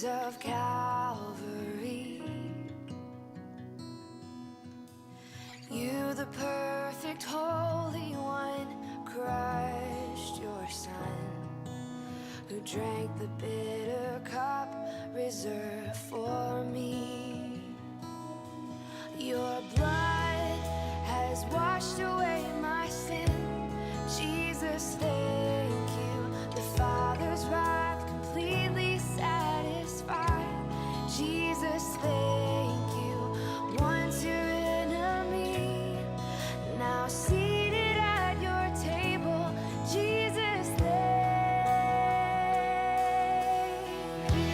memories of Calvary. You, the perfect Holy One, crushed your Son, who drank the bitter cup reserved for me. Your blood has washed away my sin. Jesus, thank you. The Father's wrath completely satisfied. Jesus, thank you. Once your enemy, now seated at your table. Jesus, thank you.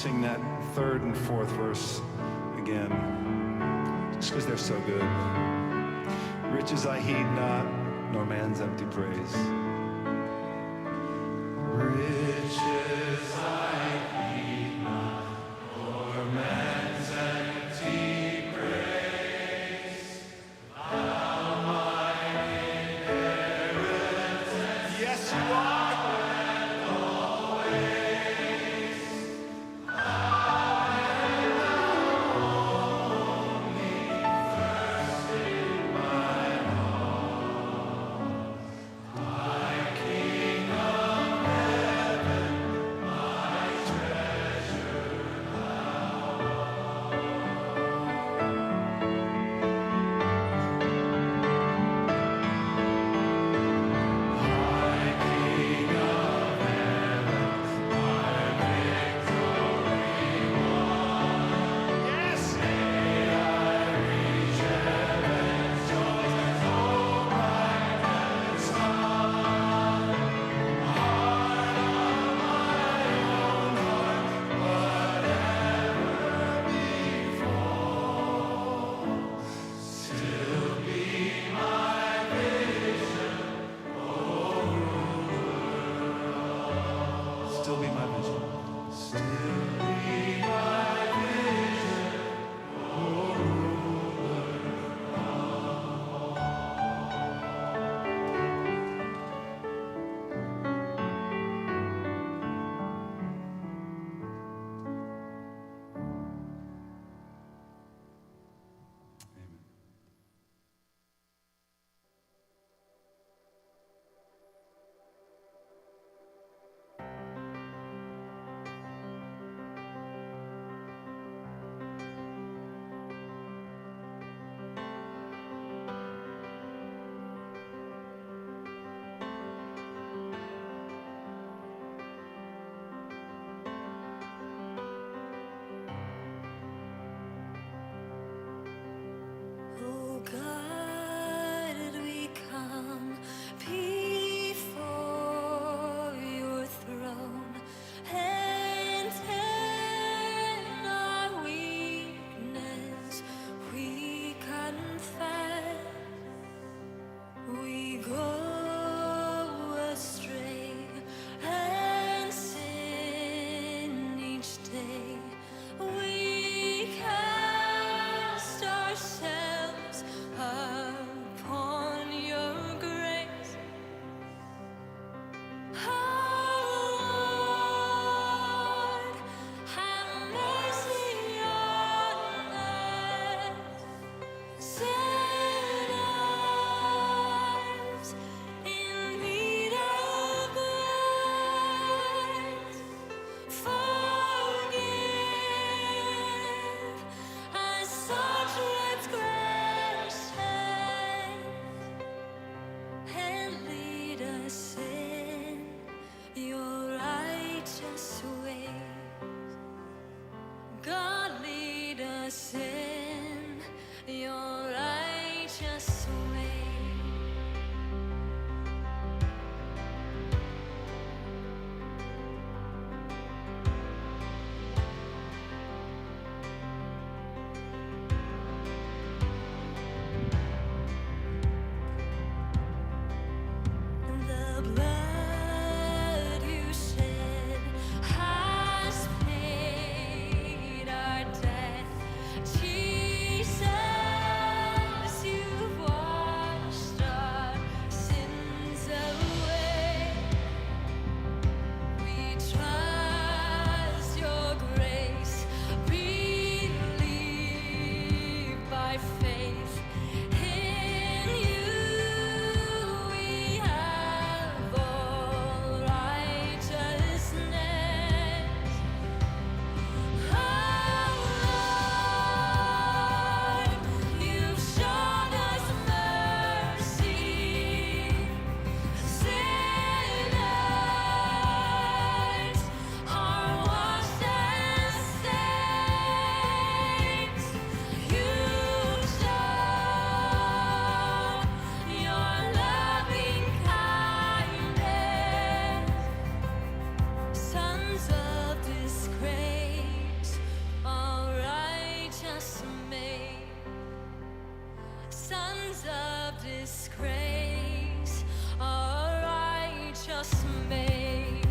sing that third and fourth verse again, just because they're so good. Riches I heed not, nor man's empty praise. Riches I heed not, nor man's empty praise. Thou mine inheritance. Yes, you are. sons of disgrace, a righteous maid.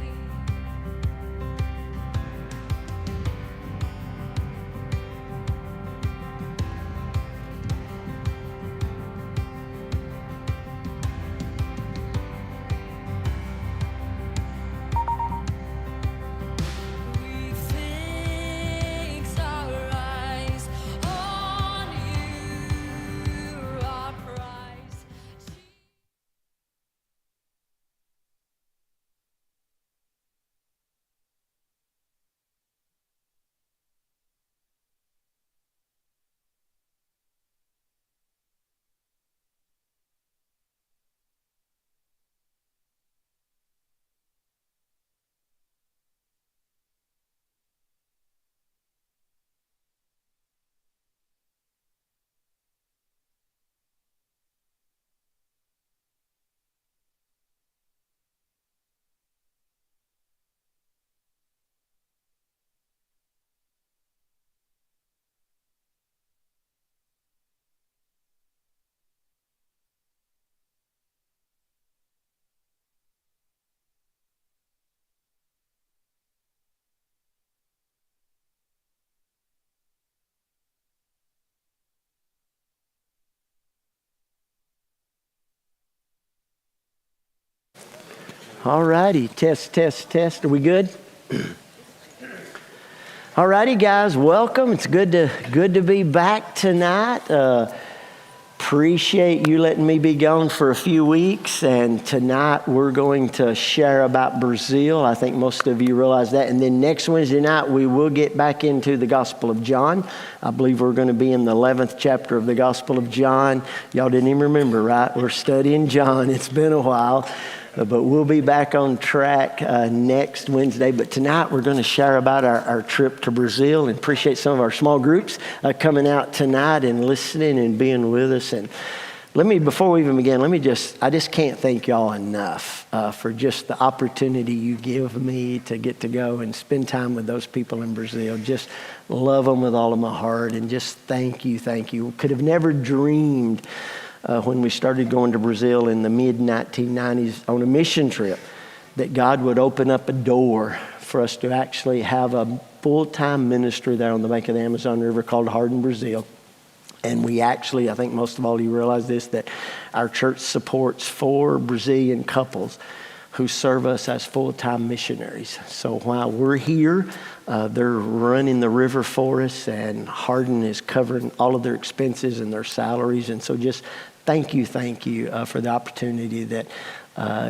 We fix our eyes on you, our prize. All righty, test, test, test. Are we good? All righty, guys, welcome. It's good to be back tonight. Appreciate you letting me be gone for a few weeks. And tonight we're going to share about Brazil. I think most of you realize that. And then next Wednesday night we will get back into the Gospel of John. I believe we're going to be in the 11th chapter of the Gospel of John. Y'all didn't even remember, right? We're studying John. It's been a while. But we'll be back on track next Wednesday. But tonight we're going to share about our trip to Brazil, and appreciate some of our small groups coming out tonight and listening and being with us. And before we even begin, I just can't thank y'all enough for just the opportunity you give me to get to go and spend time with those people in Brazil. Just love them with all of my heart, and just thank you. Could have never dreamed when we started going to Brazil in the mid-1990s on a mission trip, that God would open up a door for us to actually have a full-time ministry there on the bank of the Amazon River called Hardin, Brazil. And we actually, I think most of all you realize this, that our church supports 4 Brazilian couples who serve us as full-time missionaries. So while we're here, they're running the river for us, and Hardin is covering all of their expenses and their salaries. And so just thank you for the opportunity that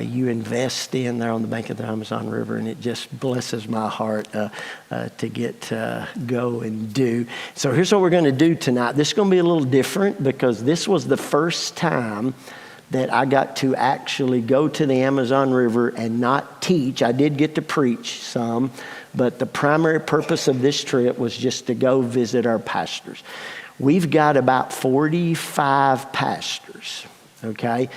you invest in there on the bank of the Amazon River, and it just blesses my heart to get to go and do. So here's what we're going to do tonight. This is going to be a little different because this was the first time that I got to actually go to the Amazon River and not teach. I did get to preach some, but the primary purpose of this trip was just to go visit our pastors. We've got about 45 pastors, okay?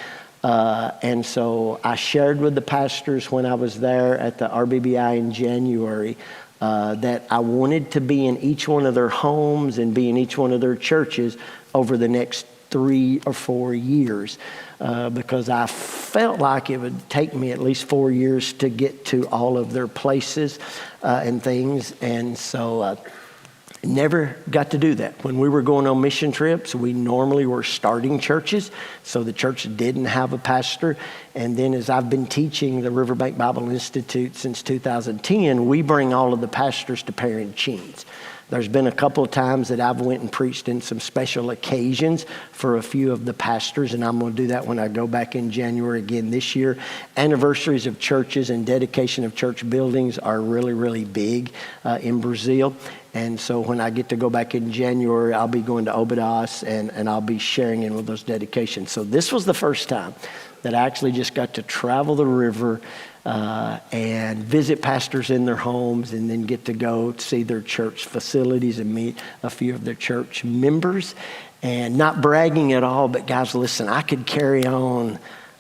And so I shared with the pastors when I was there at the RBBI in January that I wanted to be in each one of their homes and be in each one of their churches over the next 3 or 4 years because I felt like it would take me at least 4 years to get to all of their places and things. And so never got to do that. When we were going on mission trips, we normally were starting churches, so the church didn't have a pastor. And then as I've been teaching the Riverbank Bible Institute since 2010, we bring all of the pastors to Parent-Chenes. There's been a couple of times that I've went and preached in some special occasions for a few of the pastors, and I'm going to do that when I go back in January again this year. Anniversaries of churches and dedication of church buildings are really, really big in Brazil. And so when I get to go back in January, I'll be going to Obidos and I'll be sharing in with those dedications. So this was the first time that I actually just got to travel the river and visit pastors in their homes, and then get to go see their church facilities and meet a few of their church members. And not bragging at all, but guys, listen, I could carry on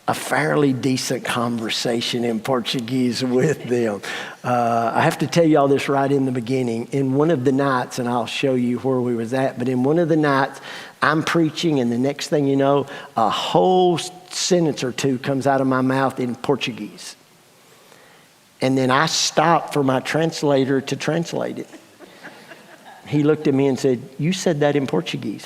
a fairly decent conversation in Portuguese with them. I have to tell you all this right in the beginning. In one of the nights, and I'll show you where we was at, but in one of the nights, I'm preaching, and the next thing you know, a whole sentence or two comes out of my mouth in Portuguese. And then I stopped for my translator to translate it. He looked at me and said, "You said that in Portuguese."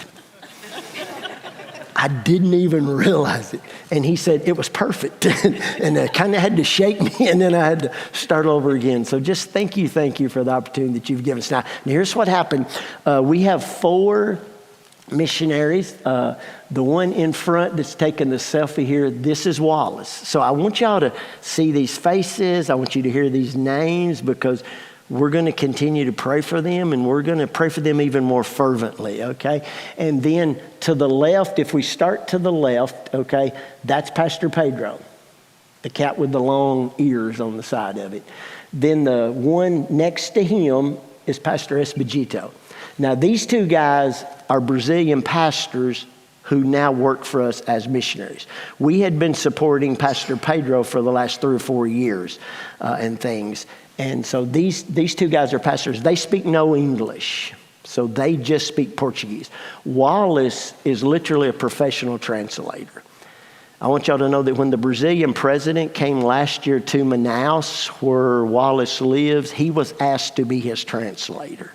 I didn't even realize it. And he said, it was perfect. And I kind of had to shake me, and then I had to start over again. So just thank you for the opportunity that you've given us. Now here's what happened. We have 4 missionaries. The one in front that's taking the selfie here, this is Wallace. So I want y'all to see these faces. I want you to hear these names, because we're going to continue to pray for them, and we're going to pray for them even more fervently, okay? And then to the left, if we start to the left, okay, that's Pastor Pedro, the cat with the long ears on the side of it. Then the one next to him is Pastor Esbagito. Now, these 2 guys are Brazilian pastors who now work for us as missionaries. We had been supporting Pastor Pedro for the last 3 or 4 years and things. And so these 2 guys are pastors. They speak no English, so they just speak Portuguese. Wallace is literally a professional translator. I want y'all to know that when the Brazilian president came last year to Manaus, where Wallace lives, he was asked to be his translator.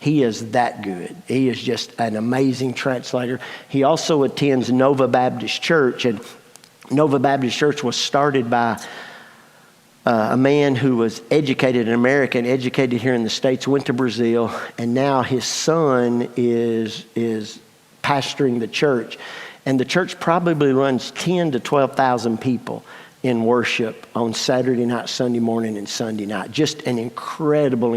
He is that good. He is just an amazing translator. He also attends Nova Baptist Church, and Nova Baptist Church was started by a man who was educated, an American, educated here in the States, went to Brazil, and now his son is pastoring the church. And the church probably runs 10 to 12,000 people in worship on Saturday night, Sunday morning, and Sunday night. Just an incredible.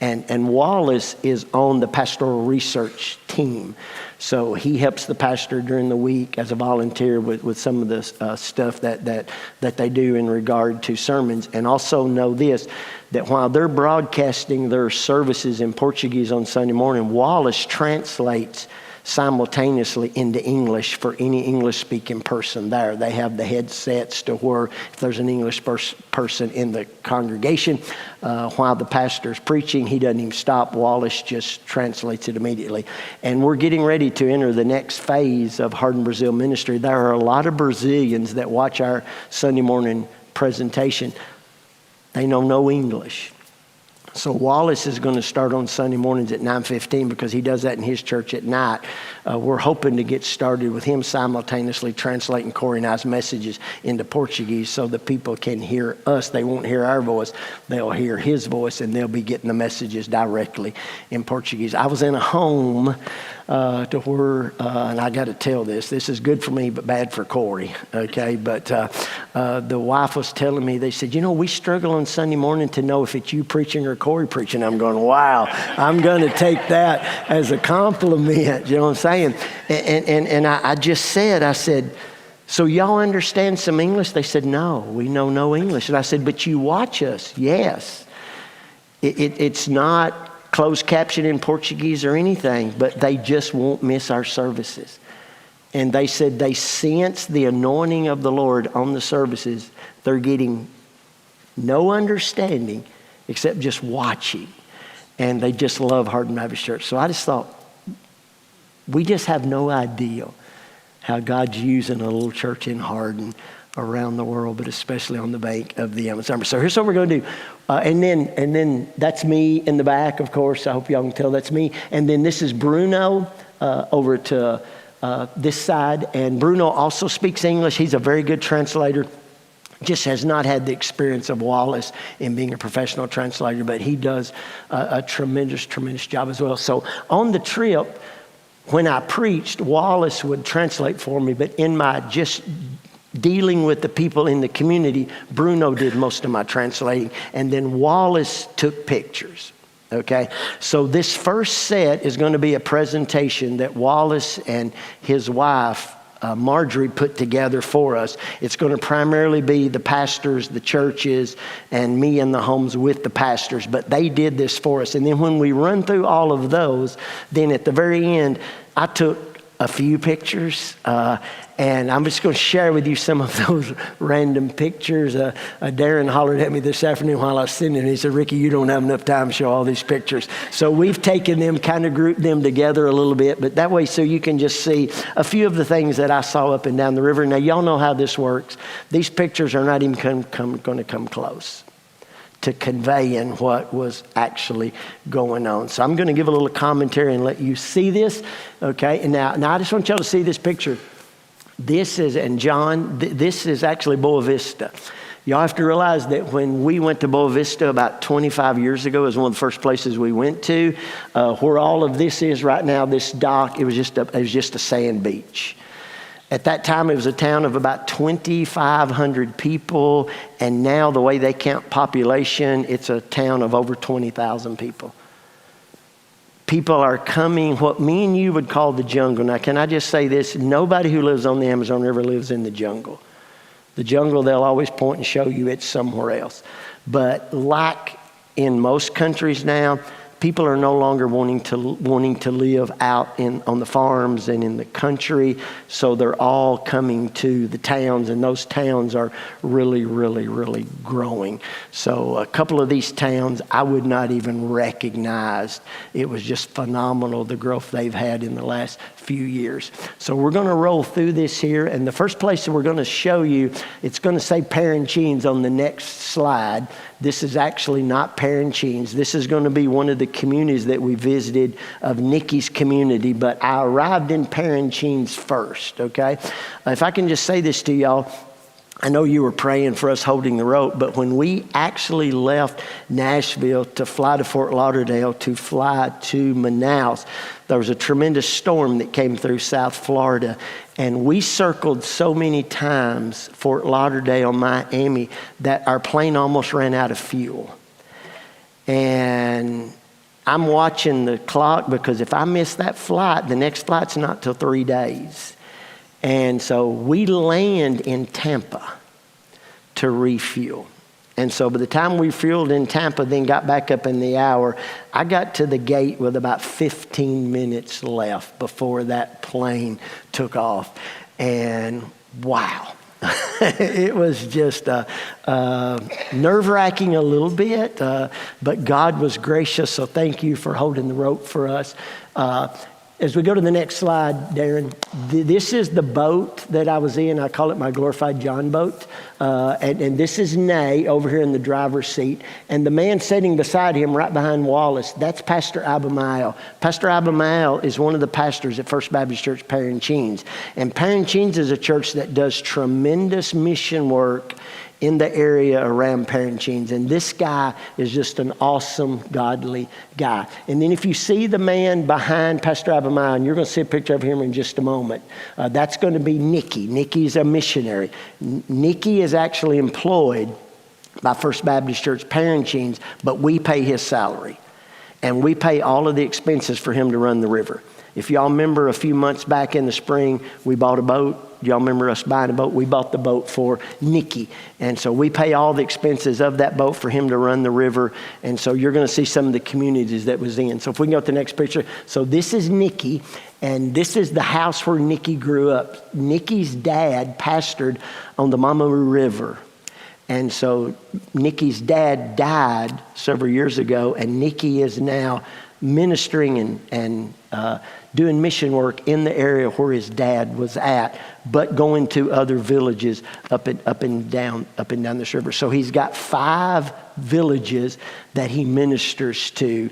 And Wallace is on the pastoral research team. So he helps the pastor during the week as a volunteer with some of the stuff that they do in regard to sermons. And also know this, that while they're broadcasting their services in Portuguese on Sunday morning, Wallace translates simultaneously into English for any English-speaking person there. They have the headsets to where if there's an English person in the congregation, while the pastor's preaching, he doesn't even stop. Wallace just translates it immediately. And we're getting ready to enter the next phase of Heart in Brazil ministry. There are a lot of Brazilians that watch our Sunday morning presentation. They know no English. So Wallace is going to start on Sunday mornings at 9:15 because he does that in his church at night. We're hoping to get started with him simultaneously translating Corey and I's messages into Portuguese so that people can hear us. They won't hear our voice. They'll hear his voice, and they'll be getting the messages directly in Portuguese. I was in a home to where, and I got to tell this is good for me but bad for Corey, okay? But the wife was telling me, they said, we struggle on Sunday morning to know if it's you preaching or Corey preaching. I'm going, wow, I'm going to take that as a compliment, you know what I'm saying? And I just said, I said, so y'all understand some English? They said, no, we know no English. And I said, but you watch us. Yes. It's not closed caption in Portuguese or anything, but they just won't miss our services. And they said they sense the anointing of the Lord on the services. They're getting no understanding except just watching. And they just love Hardin Baptist Church. So I just thought, we just have no idea how God's using a little church in Hardin around the world, but especially on the bank of the Amazon. So here's what we're going to do. And then that's me in the back, of course. I hope y'all can tell that's me. And then this is Bruno over to this side. And Bruno also speaks English. He's a very good translator. Just has not had the experience of Wallace in being a professional translator, but he does a tremendous job as well. So on the trip, when I preached, Wallace would translate for me, but in my just dealing with the people in the community, Bruno did most of my translating, and then Wallace took pictures. Okay, so this first set is going to be a presentation that Wallace and his wife, Marjorie, put together for us. It's going to primarily be the pastors, the churches, and me in the homes with the pastors, but they did this for us. And then when we run through all of those, then at the very end, I took a few pictures. And I'm just going to share with you some of those random pictures. Darren hollered at me this afternoon while I was sitting there, and he said, Ricky, you don't have enough time to show all these pictures. So we've taken them, kind of grouped them together a little bit, but that way so you can just see a few of the things that I saw up and down the river. Now, y'all know how this works. These pictures are not even going to come close to conveying what was actually going on. So I'm going to give a little commentary and let you see this, okay? And now I just want y'all to see this picture. This is, and John, this is actually Boa Vista. Y'all have to realize that when we went to Boa Vista about 25 years ago, it was one of the first places we went to. Where all of this is right now, this dock, it was just a sand beach. At that time, it was a town of about 2,500 people, and now the way they count population, it's a town of over 20,000 people. People are coming, what me and you would call the jungle. Now, can I just say this? Nobody who lives on the Amazon River lives in the jungle. The jungle, they'll always point and show you it's somewhere else. But like in most countries now, people are no longer wanting to live out on the farms and in the country, so they're all coming to the towns, and those towns are really, really, really growing. So a couple of these towns I would not even recognize. It was just phenomenal, the growth they've had in the last few years. So we're going to roll through this here, and the first place that we're going to show you, it's going to say Parintines on the next slide. This is actually not Parintines. This is going to be one of the communities that we visited of Nikki's community, but I arrived in Parintines first, okay? If I can just say this to y'all, I know you were praying for us holding the rope, but when we actually left Nashville to fly to Fort Lauderdale, to fly to Manaus, there was a tremendous storm that came through South Florida, and we circled so many times Fort Lauderdale, Miami, that our plane almost ran out of fuel. And I'm watching the clock, because if I miss that flight, the next flight's not till 3 days. And so we land in Tampa to refuel. And so by the time we fueled in Tampa, then got back up in the hour, I got to the gate with about 15 minutes left before that plane took off. And wow. It was just nerve-wracking a little bit, but God was gracious, so thank you for holding the rope for us. As we go to the next slide, Darren, this is the boat that I was in. I call it my glorified John boat. And this is Nay over here in the driver's seat. And the man sitting beside him right behind Wallace, that's Pastor Abimael. Pastor Abimael is one of the pastors at First Baptist Church Parintines. And Parintines is a church that does tremendous mission work in the area around Parintines. And this guy is just an awesome, godly guy. And then if you see the man behind Pastor Abimael, and you're going to see a picture of him in just a moment, that's going to be Nikki. Nikki's a missionary. Nikki is actually employed by First Baptist Church Parintines, but we pay his salary. And we pay all of the expenses for him to run the river. If y'all remember a few months back in the spring, we bought a boat. Y'all remember us buying a boat? We bought the boat for Nikki. And so we pay all the expenses of that boat for him to run the river. And so you're going to see some of the communities that was in. So if we can go to the next picture. So this is Nikki, and this is the house where Nikki grew up. Nikki's dad pastored on the Mamaru River. And so Nikki's dad died several years ago, and Nikki is now ministering and doing mission work in the area where his dad was at, but going to other villages up and down this river. So he's got 5 villages that he ministers to.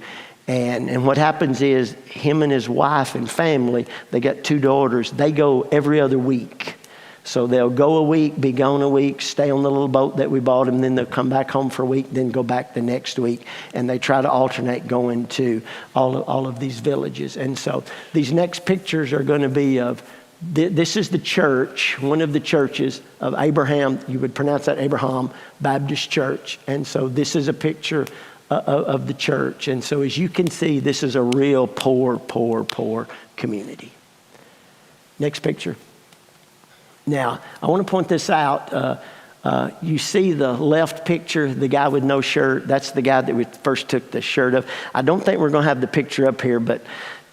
And what happens is him and his wife and family, they got 2 daughters, they go every other week. So they'll go a week, be gone a week, stay on the little boat that we bought them, then they'll come back home for a week, then go back the next week. And they try to alternate going to all of these villages. And so these next pictures are going to be of, this is the church, one of the churches of Abraham, you would pronounce that Abraham Baptist Church. And so this is a picture of the church. And so as you can see, this is a real poor community. Next picture. Now, I want to point this out. You see the left picture, the guy with no shirt. That's the guy that we first took the shirt of. I don't think we're going to have the picture up here, but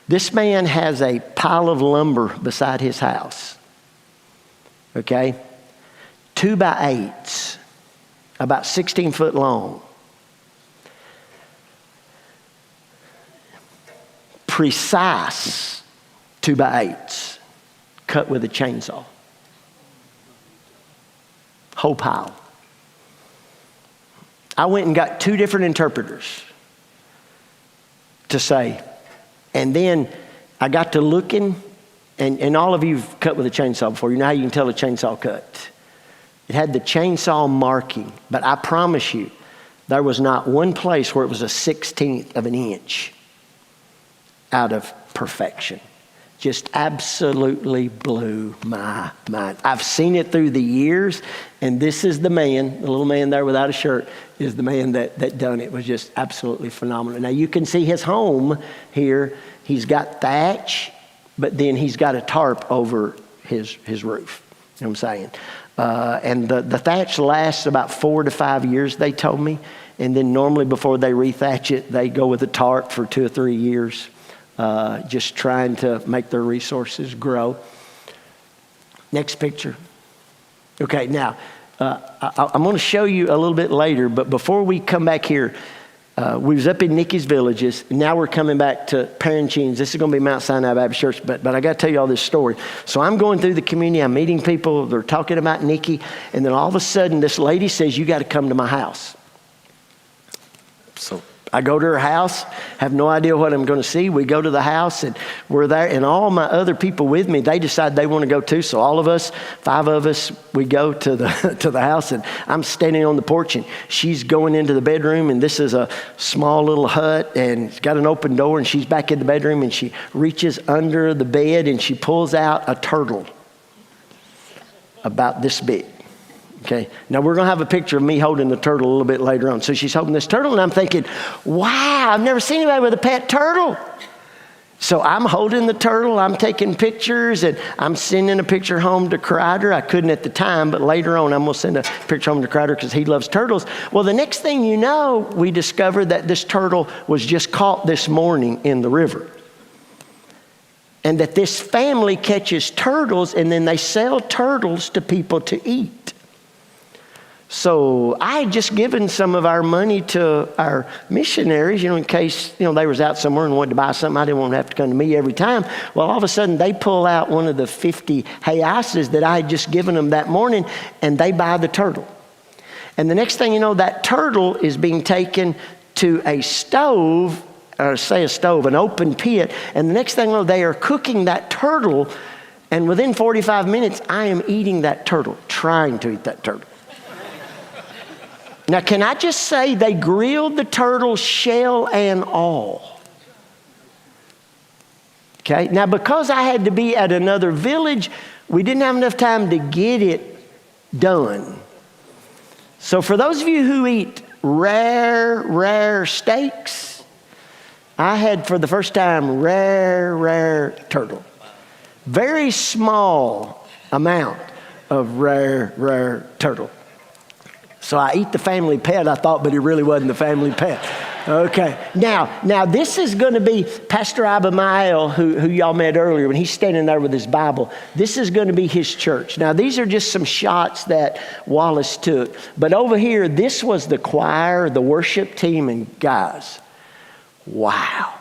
This man has a pile of lumber beside his house. Okay? 2x8s, about 16 foot long. Precise 2x8s, cut with a chainsaw. Whole pile. I went and got 2 different interpreters to say, and then I got to looking, and all of you've cut with a chainsaw before. You know how you can tell a chainsaw cut. It had the chainsaw marking, but I promise you, there was not one place where it was a 1/16 of an inch out of perfection. Just absolutely blew my mind. I've seen it through the years, and this is the man, the little man there without a shirt, is the man that done it. It was just absolutely phenomenal. Now you can see his home here. He's got thatch, but then he's got a tarp over his roof. You know what I'm saying? And the thatch lasts about 4 to 5 years, they told me. And then normally before they rethatch it, they go with a tarp for 2 or 3 years. Just trying to make their resources grow. Next picture. Okay, now, I'm going to show you a little bit later, but before we come back here, we was up in Nikki's Villages. Now we're coming back to Parancines. This is going to be Mount Sinai Baptist Church, but I got to tell you all this story. So I'm going through the community. I'm meeting people. They're talking about Nikki. And then all of a sudden, this lady says, you got to come to my house. So I go to her house, have no idea what I'm going to see. We go to the house and we're there, and all my other people with me, they decide they want to go too. So all of us, 5 of us, we go to the house, and I'm standing on the porch, and she's going into the bedroom, and this is a small little hut, and it's got an open door, and she's back in the bedroom, and she reaches under the bed and she pulls out a turtle about this big. Okay, now we're going to have a picture of me holding the turtle a little bit later on. So she's holding this turtle, and I'm thinking, wow, I've never seen anybody with a pet turtle. So I'm holding the turtle, I'm taking pictures, and I'm sending a picture home to Crider. I couldn't at the time, but later on I'm going to send a picture home to Crider because he loves turtles. Well, the next thing you know, we discovered that this turtle was just caught this morning in the river. And that this family catches turtles, and then they sell turtles to people to eat. So I had just given some of our money to our missionaries, in case, they was out somewhere and wanted to buy something. I didn't want to have to come to me every time. Well, all of a sudden they pull out one of the 50 heises that I had just given them that morning, and they buy the turtle. And the next thing you know, that turtle is being taken to a stove, or say a stove, an open pit. And the next thing you know, they are cooking that turtle. And within 45 minutes, I am eating that turtle, trying to eat that turtle. Now, can I just say they grilled the turtle shell and all? Okay, now because I had to be at another village, we didn't have enough time to get it done. So for those of you who eat rare steaks, I had for the first time rare turtle. Very small amount of rare turtle. So I eat the family pet, I thought, but it really wasn't the family pet. Okay. Now this is going to be Pastor Abimael, who y'all met earlier, when he's standing there with his Bible. This is going to be his church. Now, these are just some shots that Wallace took. But over here, this was the choir, the worship team, and guys, wow.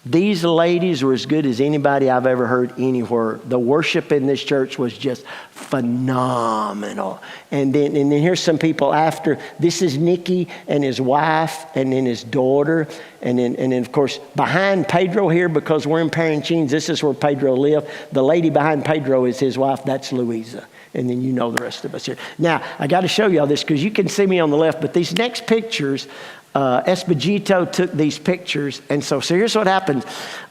These ladies were as good as anybody I've ever heard anywhere. The worship in this church was just phenomenal. And then here's some people after. This is Nicky and his wife, and then his daughter. And then of course, behind Pedro here, because we're in Parancines, this is where Pedro lived. The lady behind Pedro is his wife. That's Louisa. And then you know the rest of us here. Now, I got to show y'all this because you can see me on the left, but these next pictures, Esposito took these pictures. And so here's what happens.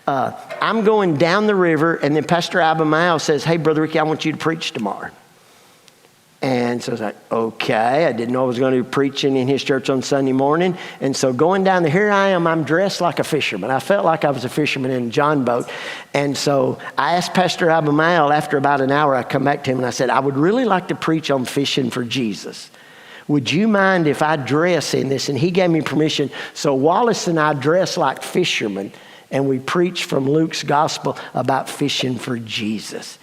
I'm going down the river, and then Pastor Abimael says, hey, Brother Ricky, I want you to preach tomorrow. And so I was like, okay. I didn't know I was going to be preaching in his church on Sunday morning. And so going down there, here I am, I'm dressed like a fisherman. I felt like I was a fisherman in a John boat. And so I asked Pastor Abimael, after about an hour, I come back to him and I said, I would really like to preach on fishing for Jesus. Would you mind if I dress in this? And he gave me permission. So Wallace and I dress like fishermen. and we preached from Luke's gospel about fishing for Jesus.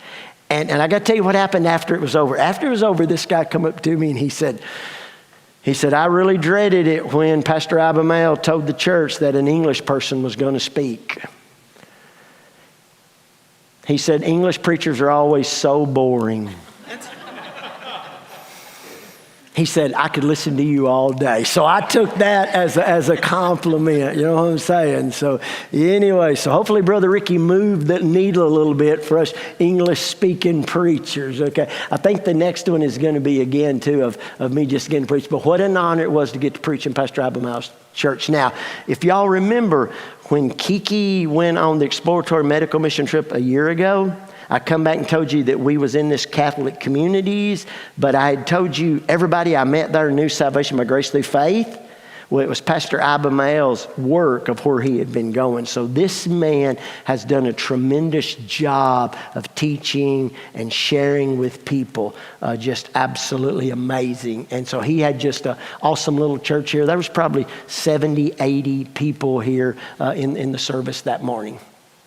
And I got to tell you what happened after it was over. After it was over, this guy come up to me and he said, I really dreaded it when Pastor Abimael told the church that an English person was going to speak. He said, English preachers are always so boring. He said, I could listen to you all day. So I took that as a compliment, you know what I'm saying? So anyway, so hopefully Brother Ricky moved the needle a little bit for us English-speaking preachers, okay? I think the next one is going to be, again, too, of me just getting to preach. But what an honor it was to get to preach in Pastor Abimael's church. Now, if y'all remember, when Kiki went on the exploratory medical mission trip a year ago, I come back and told you that we was in this Catholic communities, but I had told you everybody I met there knew salvation by grace through faith. Well, it was Pastor Abimael's work of where he had been going. So this man has done a tremendous job of teaching and sharing with people, just absolutely amazing. And so he had just an awesome little church here. There was probably 70, 80 people here in the service that morning.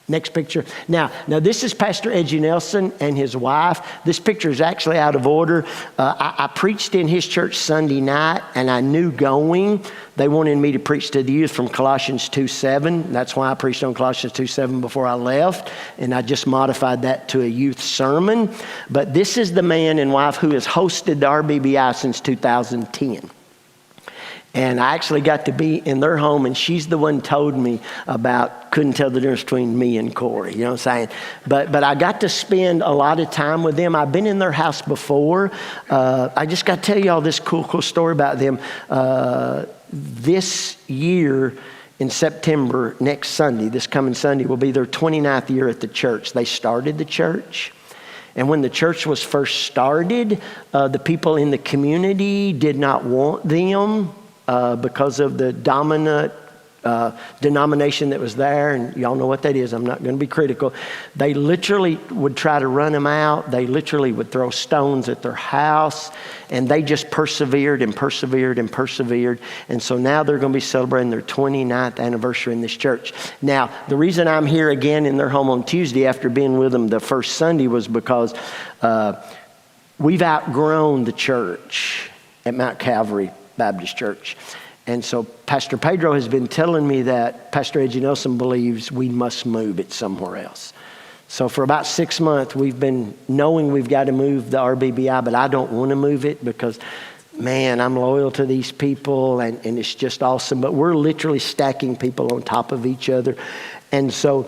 Next picture. Now this is Pastor Edgy Nelson and his wife. This picture is actually out of order. I preached in his church Sunday night, and I knew going, they wanted me to preach to the youth from Colossians 2:7. That's why I preached on Colossians 2:7 before I left, and I just modified that to a youth sermon. But this is the man and wife who has hosted the RBBI since 2010. And I actually got to be in their home, and she's the one told me about, couldn't tell the difference between me and Corey, you know what I'm saying? But I got to spend a lot of time with them. I've been in their house before. I just got to tell you all this cool story about them. This year in September, next Sunday, this coming Sunday, will be their 29th year at the church. They started the church. And when the church was first started, the people in the community did not want them. Because of the dominant denomination that was there, and y'all know what that is. I'm not going to be critical. They literally would try to run them out. They literally would throw stones at their house, and they just persevered and persevered and persevered. And so now they're going to be celebrating their 29th anniversary in this church. Now, the reason I'm here again in their home on Tuesday after being with them the first Sunday was because we've outgrown the church at Mount Calvary Baptist Church. And so Pastor Pedro has been telling me that Pastor Edgy Nelson believes we must move it somewhere else. So for about 6 months, we've been knowing we've got to move the RBBI, but I don't want to move it because, man, I'm loyal to these people, and it's just awesome. But we're literally stacking people on top of each other. And so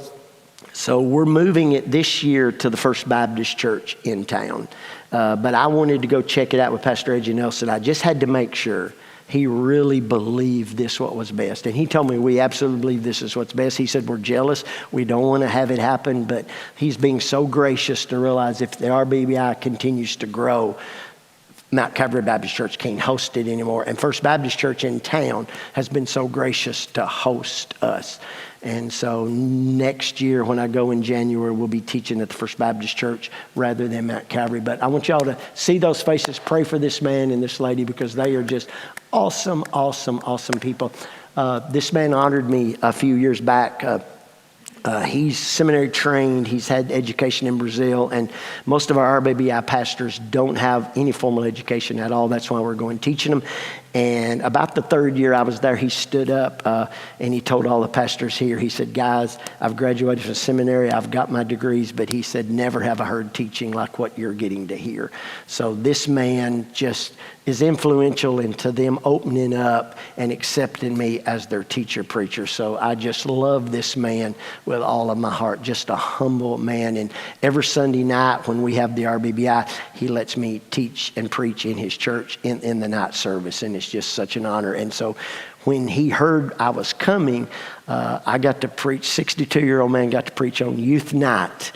we're moving it this year to the First Baptist Church in town. But I wanted to go check it out with Pastor Edgy Nelson. I just had to make sure he really believed this what was best. And he told me we absolutely believe this is what's best. He said, we're jealous. We don't want to have it happen. But he's being so gracious to realize if the RBBI continues to grow, Mount Calvary Baptist Church can't host it anymore. And First Baptist Church in town has been so gracious to host us. And so next year when I go in January, we'll be teaching at the First Baptist Church rather than Mount Calvary. But I want y'all to see those faces, pray for this man and this lady because they are just awesome, awesome, awesome people. This man honored me a few years back. He's seminary trained. He's had education in Brazil, and most of our RBBI pastors don't have any formal education at all. That's why we're going teaching them. And about the third year I was there, he stood up and he told all the pastors here, he said, guys, I've graduated from seminary, I've got my degrees, but he said, never have I heard teaching like what you're getting to hear. So this man just is influential into them opening up and accepting me as their teacher preacher. So I just love this man with all of my heart, just a humble man. And every Sunday night when we have the RBBI, he lets me teach and preach in his church in the night service. And it's just such an honor. And so when he heard I was coming, I got to preach, 62-year-old man got to preach on youth night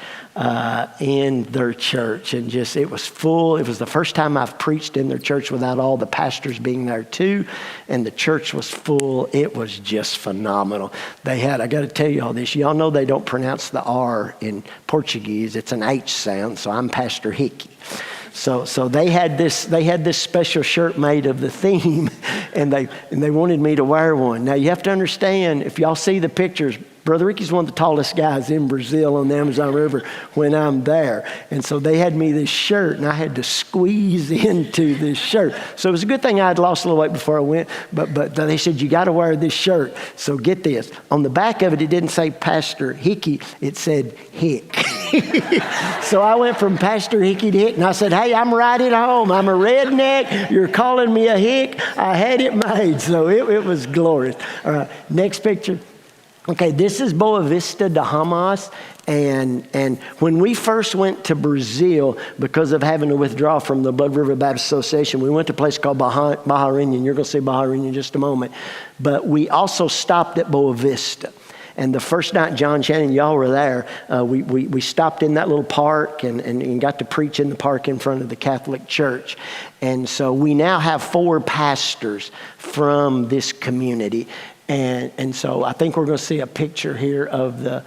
in their church. And just, it was full. It was the first time I've preached in their church without all the pastors being there too. And the church was full. It was just phenomenal. They had, I got to tell you all this. Y'all know they don't pronounce the R in Portuguese. It's an H sound. So I'm Pastor Hickey. So they had this special shirt made of the theme, and they wanted me to wear one. Now you have to understand, if y'all see the pictures, Brother Ricky's one of the tallest guys in Brazil on the Amazon River when I'm there. And so they had me this shirt, and I had to squeeze into this shirt. So it was a good thing I had lost a little weight before I went, but they said, you got to wear this shirt. So get this. On the back of it, it didn't say Pastor Hickey. It said Hick. So I went from Pastor Hickey to Hick, and I said, hey, I'm right at home. I'm a redneck. You're calling me a Hick. I had it made. So it was glorious. All right, next picture. Okay, this is Boa Vista de Hamas. And when we first went to Brazil, because of having to withdraw from the Blood River Baptist Association, we went to a place called Barreirinha. You're going to see Barreirinha in just a moment. But we also stopped at Boa Vista. And the first night, John Shannon, y'all were there, we stopped in that little park and got to preach in the park in front of the Catholic Church. And so we now have 4 pastors from this community. And so I think we're going to see a picture here of the,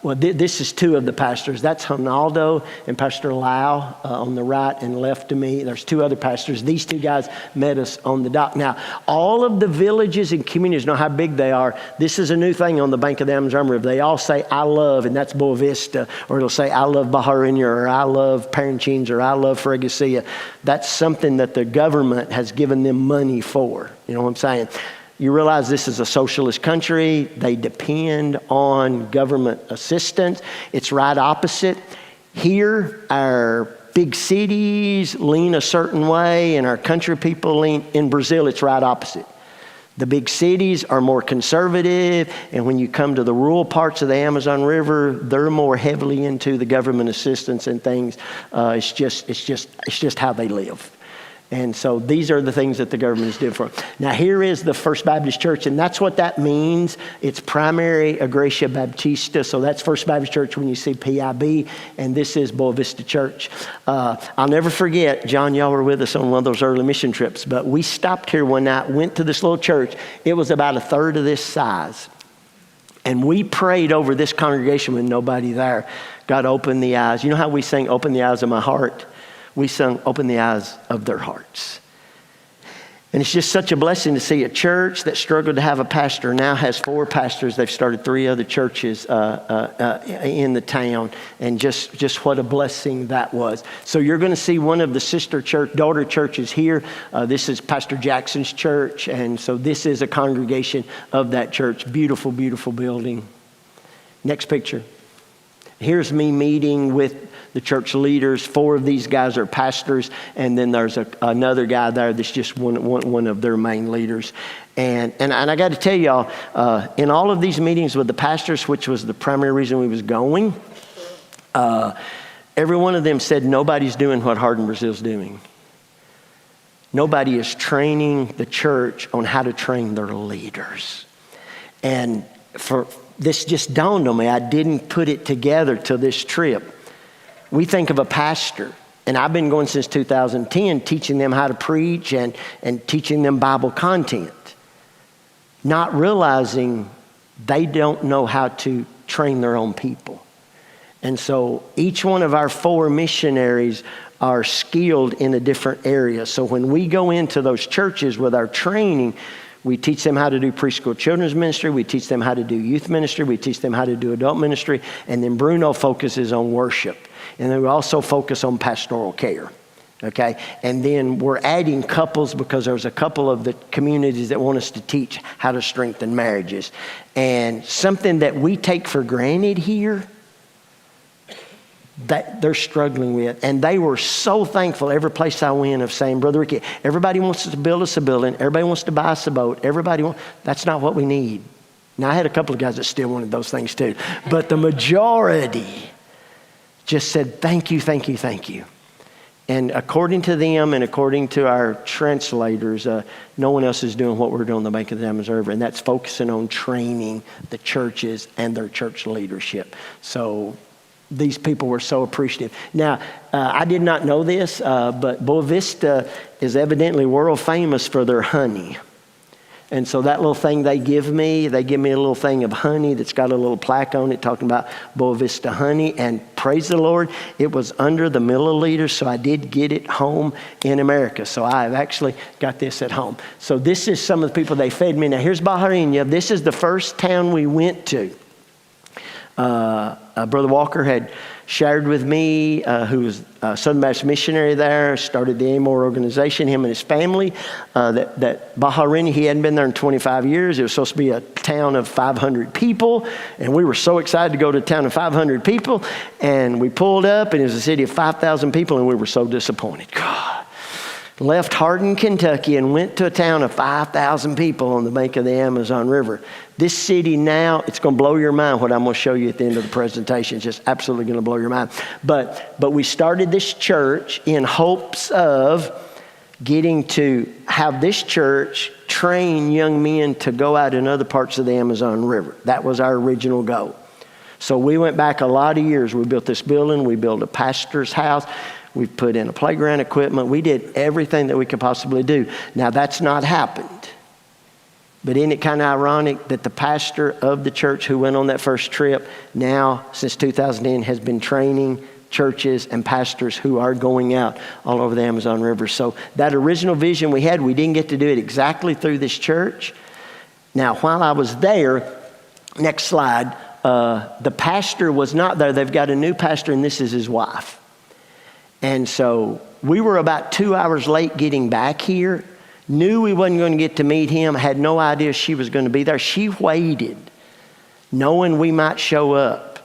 this is 2 of the pastors. That's Ronaldo and Pastor Lau on the right and left of me. There's 2 other pastors. These 2 guys met us on the dock. Now, all of the villages and communities know how big they are. This is a new thing on the bank of the Amazon River. They all say, I love, and that's Boa Vista, or it'll say, I love Barreirinha, or I love Parintins, or I love Freguesia. That's something that the government has given them money for. You know what I'm saying? You realize this is a socialist country. They depend on government assistance. It's right opposite. Here, our big cities lean a certain way, and our country people lean. In Brazil, it's right opposite. The big cities are more conservative, and when you come to the rural parts of the Amazon River, they're more heavily into the government assistance and things. It's just how they live. And so these are the things that the government is doing for them. Now here is the First Baptist Church, and that's what that means. It's Primary Igreja Baptista, so that's First Baptist Church when you see PIB, and this is Boa Vista Church. I'll never forget, John, y'all were with us on one of those early mission trips, but we stopped here one night, went to this little church. It was about a third of this size. And we prayed over this congregation with nobody there. God, open the eyes. You know how we sing, open the eyes of my heart? We sung, open the eyes of their hearts. And it's just such a blessing to see a church that struggled to have a pastor now has 4 pastors. They've started 3 other churches in the town. And just what a blessing that was. So you're going to see one of the daughter churches here. This is Pastor Jackson's church. And so this is a congregation of that church. Beautiful, beautiful building. Next picture. Here's me meeting with the church leaders. 4 of these guys are pastors, and then there's another guy there that's just one of their main leaders. And I got to tell y'all, in all of these meetings with the pastors, which was the primary reason we was going, every one of them said nobody's doing what Hardin Brazil's doing. Nobody is training the church on how to train their leaders. And this just dawned on me. I didn't put it together till this trip. We think of a pastor, and I've been going since 2010, teaching them how to preach and teaching them Bible content, not realizing they don't know how to train their own people. And so each one of our 4 missionaries are skilled in a different area. So when we go into those churches with our training, we teach them how to do preschool children's ministry. We teach them how to do youth ministry. We teach them how to do adult ministry. And then Bruno focuses on worship. And then we also focus on pastoral care. Okay? And then we're adding couples because there's a couple of the communities that want us to teach how to strengthen marriages. And something that we take for granted here, that they're struggling with. And they were so thankful every place I went of saying, Brother Ricky, everybody wants to build us a building. Everybody wants to buy us a boat. That's not what we need. Now, I had a couple of guys that still wanted those things too. But the majority just said, thank you, thank you, thank you. And according to them and according to our translators, no one else is doing what we're doing on the bank of the Amazon River. And that's focusing on training the churches and their church leadership. So these people were so appreciative. Now, I did not know this, but Boa Vista is evidently world famous for their honey. And so that little thing they give me a little thing of honey that's got a little plaque on it talking about Boa Vista honey. And praise the Lord, it was under the milliliters, so I did get it home in America. So I've actually got this at home. So this is some of the people they fed me. Now here's Bajarina. This is the first town we went to. Brother Walker had shared with me, who was a Southern Baptist missionary there, started the Amor organization, him and his family, that Bajarina, he hadn't been there in 25 years. It was supposed to be a town of 500 people, and we were so excited to go to a town of 500 people, and we pulled up, and it was a city of 5,000 people, and we were so disappointed. God. Left Hardin, Kentucky, and went to a town of 5,000 people on the bank of the Amazon River. This city now, it's going to blow your mind what I'm going to show you at the end of the presentation. It's just absolutely going to blow your mind. But we started this church in hopes of getting to have this church train young men to go out in other parts of the Amazon River. That was our original goal. So we went back a lot of years. We built this building. We built a pastor's house. We put in a playground equipment. We did everything that we could possibly do. Now, that's not happened. But isn't it kind of ironic that the pastor of the church who went on that first trip now, since 2010, has been training churches and pastors who are going out all over the Amazon River. So that original vision we had, we didn't get to do it exactly through this church. Now, while I was there, next slide, the pastor was not there. They've got a new pastor, and this is his wife. And so we were about 2 hours late getting back here. Knew we wasn't going to get to meet him. Had no idea she was going to be there. She waited, knowing we might show up.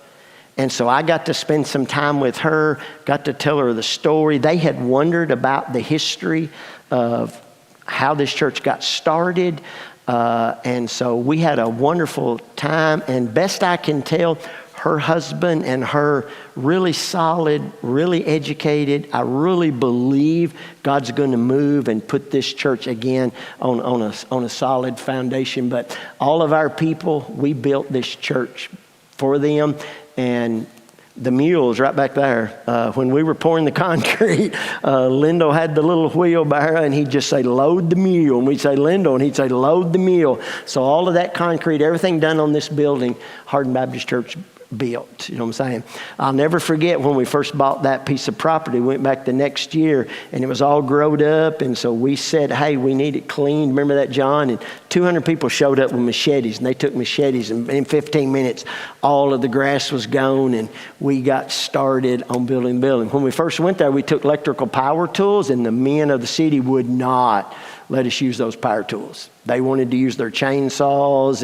And so I got to spend some time with her, got to tell her the story. They had wondered about the history of how this church got started. And so we had a wonderful time. And best I can tell, her husband and her really solid, really educated. I really believe God's going to move and put this church again on a solid foundation. But all of our people, we built this church for them. And the mules right back there, when we were pouring the concrete, Lindo had the little wheelbarrow, and he'd just say, load the mule. And we'd say, Lindo, and he'd say, load the mule. So all of that concrete, everything done on this building, Hardin Baptist Church built. You know what I'm saying? I'll never forget when we first bought that piece of property. We went back the next year, and it was all growed up. And so we said, hey, we need it cleaned. Remember that, John? And 200 people showed up with machetes, and they took machetes. And in 15 minutes, all of the grass was gone, and we got started on building the building. When we first went there, we took electrical power tools, and the men of the city would not let us use those power tools. They wanted to use their chainsaws,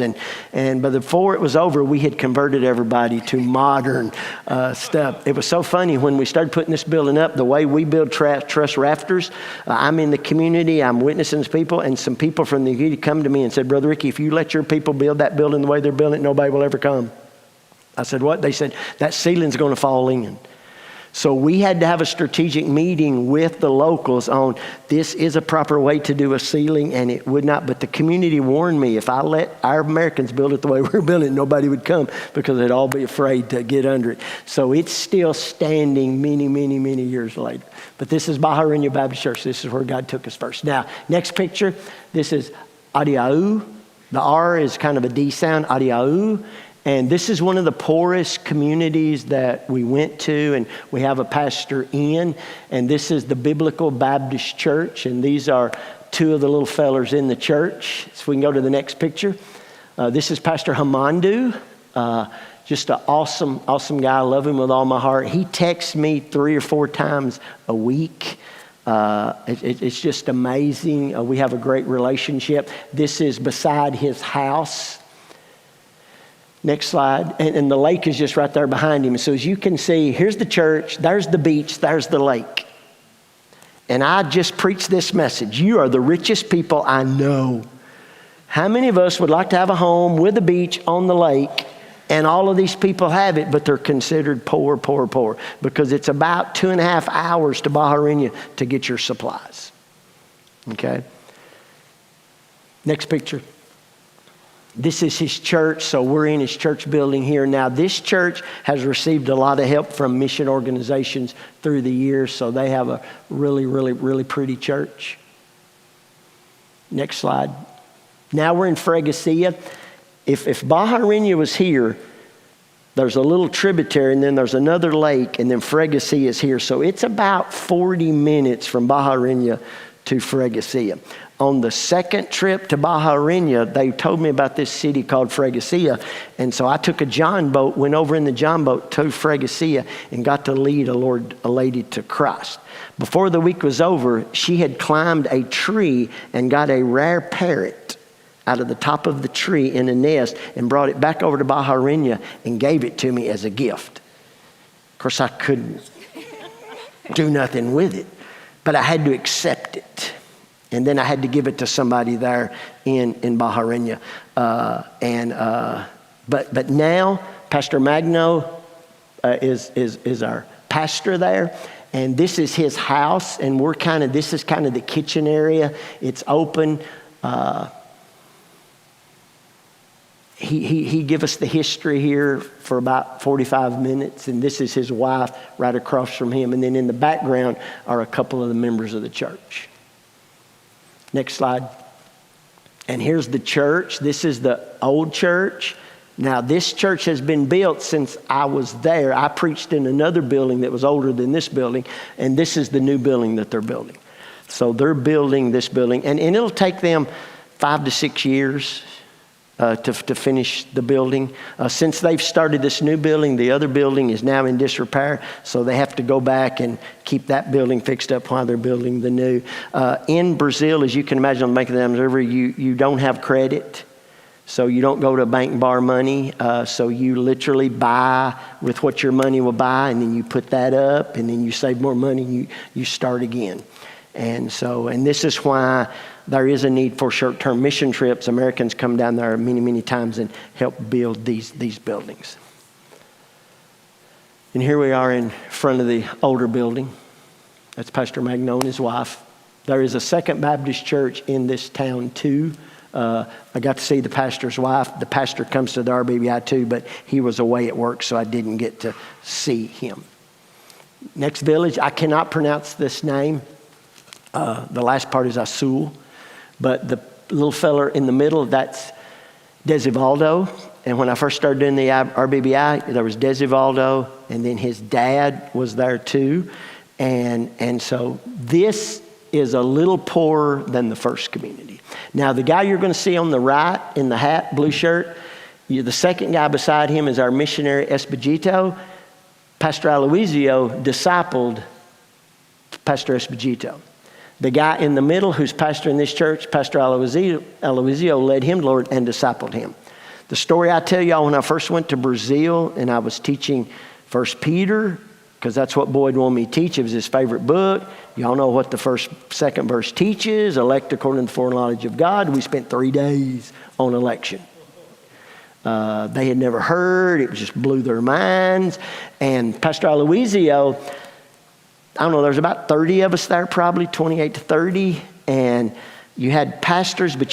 and but before it was over, we had converted everybody to modern stuff. It was so funny when we started putting this building up, the way we build truss rafters. I'm in the community, I'm witnessing to people, and some people from the community come to me and said, Brother Ricky, if you let your people build that building the way they're building it, nobody will ever come. I said, what? They said, that ceiling's going to fall in. So we had to have a strategic meeting with the locals on this is a proper way to do a ceiling, and it would not. But the community warned me if I let our Americans build it the way we're building it, nobody would come because they'd all be afraid to get under it. So it's still standing many, many, many years later. But this is Bajarina Baptist Church. This is where God took us first. Now, next picture, this is Adiau. The R is kind of a D sound, Adiau. And this is one of the poorest communities that we went to, and we have a pastor in. And this is the Biblical Baptist Church, and these are two of the little fellers in the church. So we can go to the next picture. This is Pastor Hamandu, just an awesome, awesome guy. I love him with all my heart. He texts me 3 or 4 times a week. It's just amazing. We have a great relationship. This is beside his house. Next slide. And the lake is just right there behind him. So as you can see, here's the church, there's the beach, there's the lake. And I just preached this message. You are the richest people I know. How many of us would like to have a home with a beach on the lake? And all of these people have it, but they're considered poor, poor, poor. Because it's about 2.5 hours to Bajarina to get your supplies. Okay? Next picture. This is his church, so we're in his church building here. Now, this church has received a lot of help from mission organizations through the years, so they have a really, really, really pretty church. Next slide. Now we're in Freguesia. If Bajarina was here, there's a little tributary, and then there's another lake, and then Freguesia is here. So it's about 40 minutes from Bajarina to Freguesia. On the second trip to Bajarina, they told me about this city called Freguesia. And so I took a John boat, went over in the John boat to Freguesia, and got to lead a lady to Christ. Before the week was over, she had climbed a tree and got a rare parrot out of the top of the tree in a nest and brought it back over to Bajarina and gave it to me as a gift. Of course, I couldn't do nothing with it, but I had to accept it. And then I had to give it to somebody there in Bajarina. But now Pastor Magno is our pastor there. And this is his house, and this is kind of the kitchen area. It's open. He gave us the history here for about 45 minutes, and this is his wife right across from him. And then in the background are a couple of the members of the church. Next slide. And here's the church. This is the old church. Now, this church has been built since I was there. I preached in another building that was older than this building, and this is the new building that they're building. So they're building this building, and it'll take them 5 to 6 years to finish the building. Since they've started this new building, the other building is now in disrepair, so they have to go back and keep that building fixed up while they're building the new. In Brazil, as you can imagine on the Bank of the Amazon River, you don't have credit. So you don't go to a bank and borrow money. So you literally buy with what your money will buy, and then you put that up, and then you save more money, and you start again. And this is why there is a need for short-term mission trips. Americans come down there many, many times and help build these buildings. And here we are in front of the older building. That's Pastor Magno and his wife. There is a Second Baptist church in this town too. I got to see the pastor's wife. The pastor comes to the RBBI too, but he was away at work, so I didn't get to see him. Next village, I cannot pronounce this name. The last part is Azul, but the little fella in the middle, that's Desivaldo. And when I first started doing the RBBI, there was Desivaldo, and then his dad was there too. And so this is a little poorer than the first community. Now, the guy you're going to see on the right in the hat, blue shirt, the second guy beside him is our missionary Esposito. Pastor Aloisio discipled Pastor Esposito. The guy in the middle who's pastor in this church, Pastor Aloisio led him to the Lord and discipled him. The story I tell y'all when I first went to Brazil and I was teaching 1 Peter, because that's what Boyd wanted me to teach. It was his favorite book. Y'all know what the second verse teaches. Elect according to the foreknowledge of God. We spent 3 days on election. They had never heard. It just blew their minds. And Pastor Aloisio, I don't know, there's about 30 of us there, probably 28 to 30. And you had pastors, but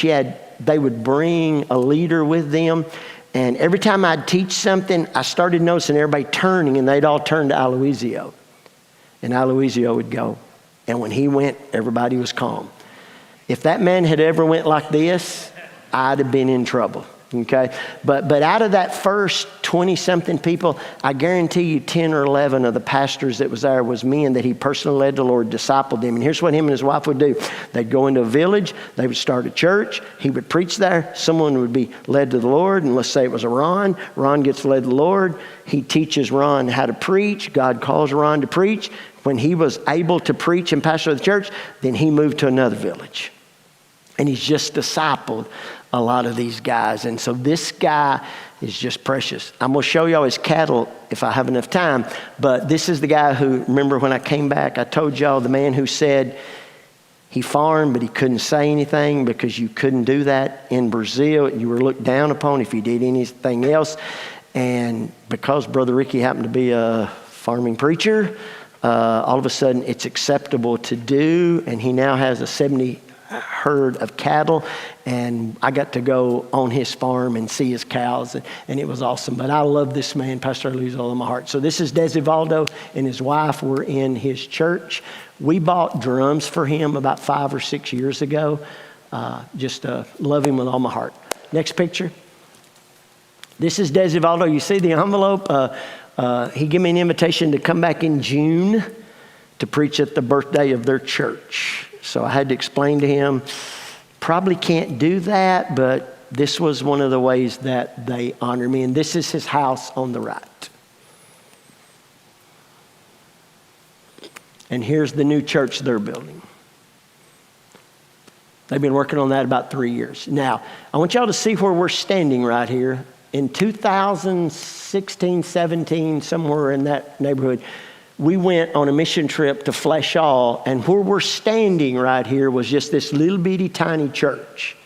they would bring a leader with them. And every time I'd teach something, I started noticing everybody turning, and they'd all turn to Aloisio. And Aloisio would go. And when he went, everybody was calm. If that man had ever went like this, I'd have been in trouble. Okay? But out of that first 20-something people, I guarantee you 10 or 11 of the pastors that was there was men that he personally led the Lord, discipled them. And here's what him and his wife would do. They'd go into a village. They would start a church. He would preach there. Someone would be led to the Lord. And let's say it was a Ron. Ron gets led to the Lord. He teaches Ron how to preach. God calls Ron to preach. When he was able to preach and pastor the church, then he moved to another village. And he's just discipled a lot of these guys. And so this guy is just precious. I'm going to show y'all his cattle if I have enough time. But this is the guy who, remember when I came back, I told y'all the man who said he farmed, but he couldn't say anything because you couldn't do that in Brazil. You were looked down upon if you did anything else. And because Brother Ricky happened to be a farming preacher, all of a sudden it's acceptable to do. And he now has a 70 herd of cattle, and I got to go on his farm and see his cows, and it was awesome. But I love this man, Pastor Aloisio, with all of my heart. So this is Desivaldo and his wife were in his church. We bought drums for him about 5 or 6 years ago. just love him with all my heart. Next picture. This is Desivaldo. You see the envelope? He gave me an invitation to come back in June to preach at the birthday of their church. So I had to explain to him, probably can't do that, but this was one of the ways that they honor me. And this is his house on the right. And here's the new church they're building. They've been working on that about 3 years. Now, I want y'all to see where we're standing right here. In 2016, 17, somewhere in that neighborhood, we went on a mission trip to Fleshall, and where we're standing right here was just this little bitty tiny church.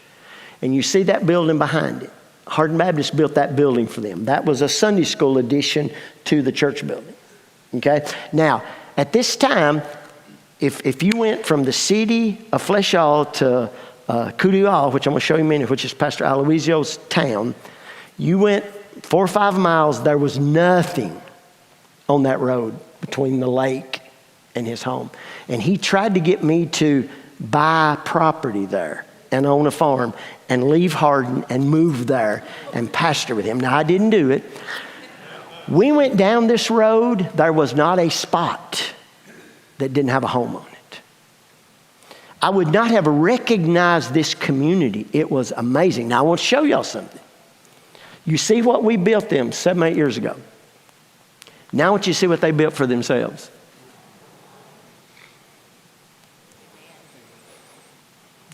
And you see that building behind it. Hardin Baptist built that building for them. That was a Sunday school addition to the church building. Okay? Now, at this time, if you went from the city of Fleshall to Kudual, which I'm going to show you in a minute, which is Pastor Aloysio's town, you went 4 or 5 miles, there was nothing on that road between the lake and his home. And he tried to get me to buy property there and own a farm and leave Hardin and move there and pastor with him. Now, I didn't do it. We went down this road. There was not a spot that didn't have a home on it. I would not have recognized this community. It was amazing. Now, I want to show y'all something. You see what we built them 7, 8 years ago. Now I want you to see what they built for themselves.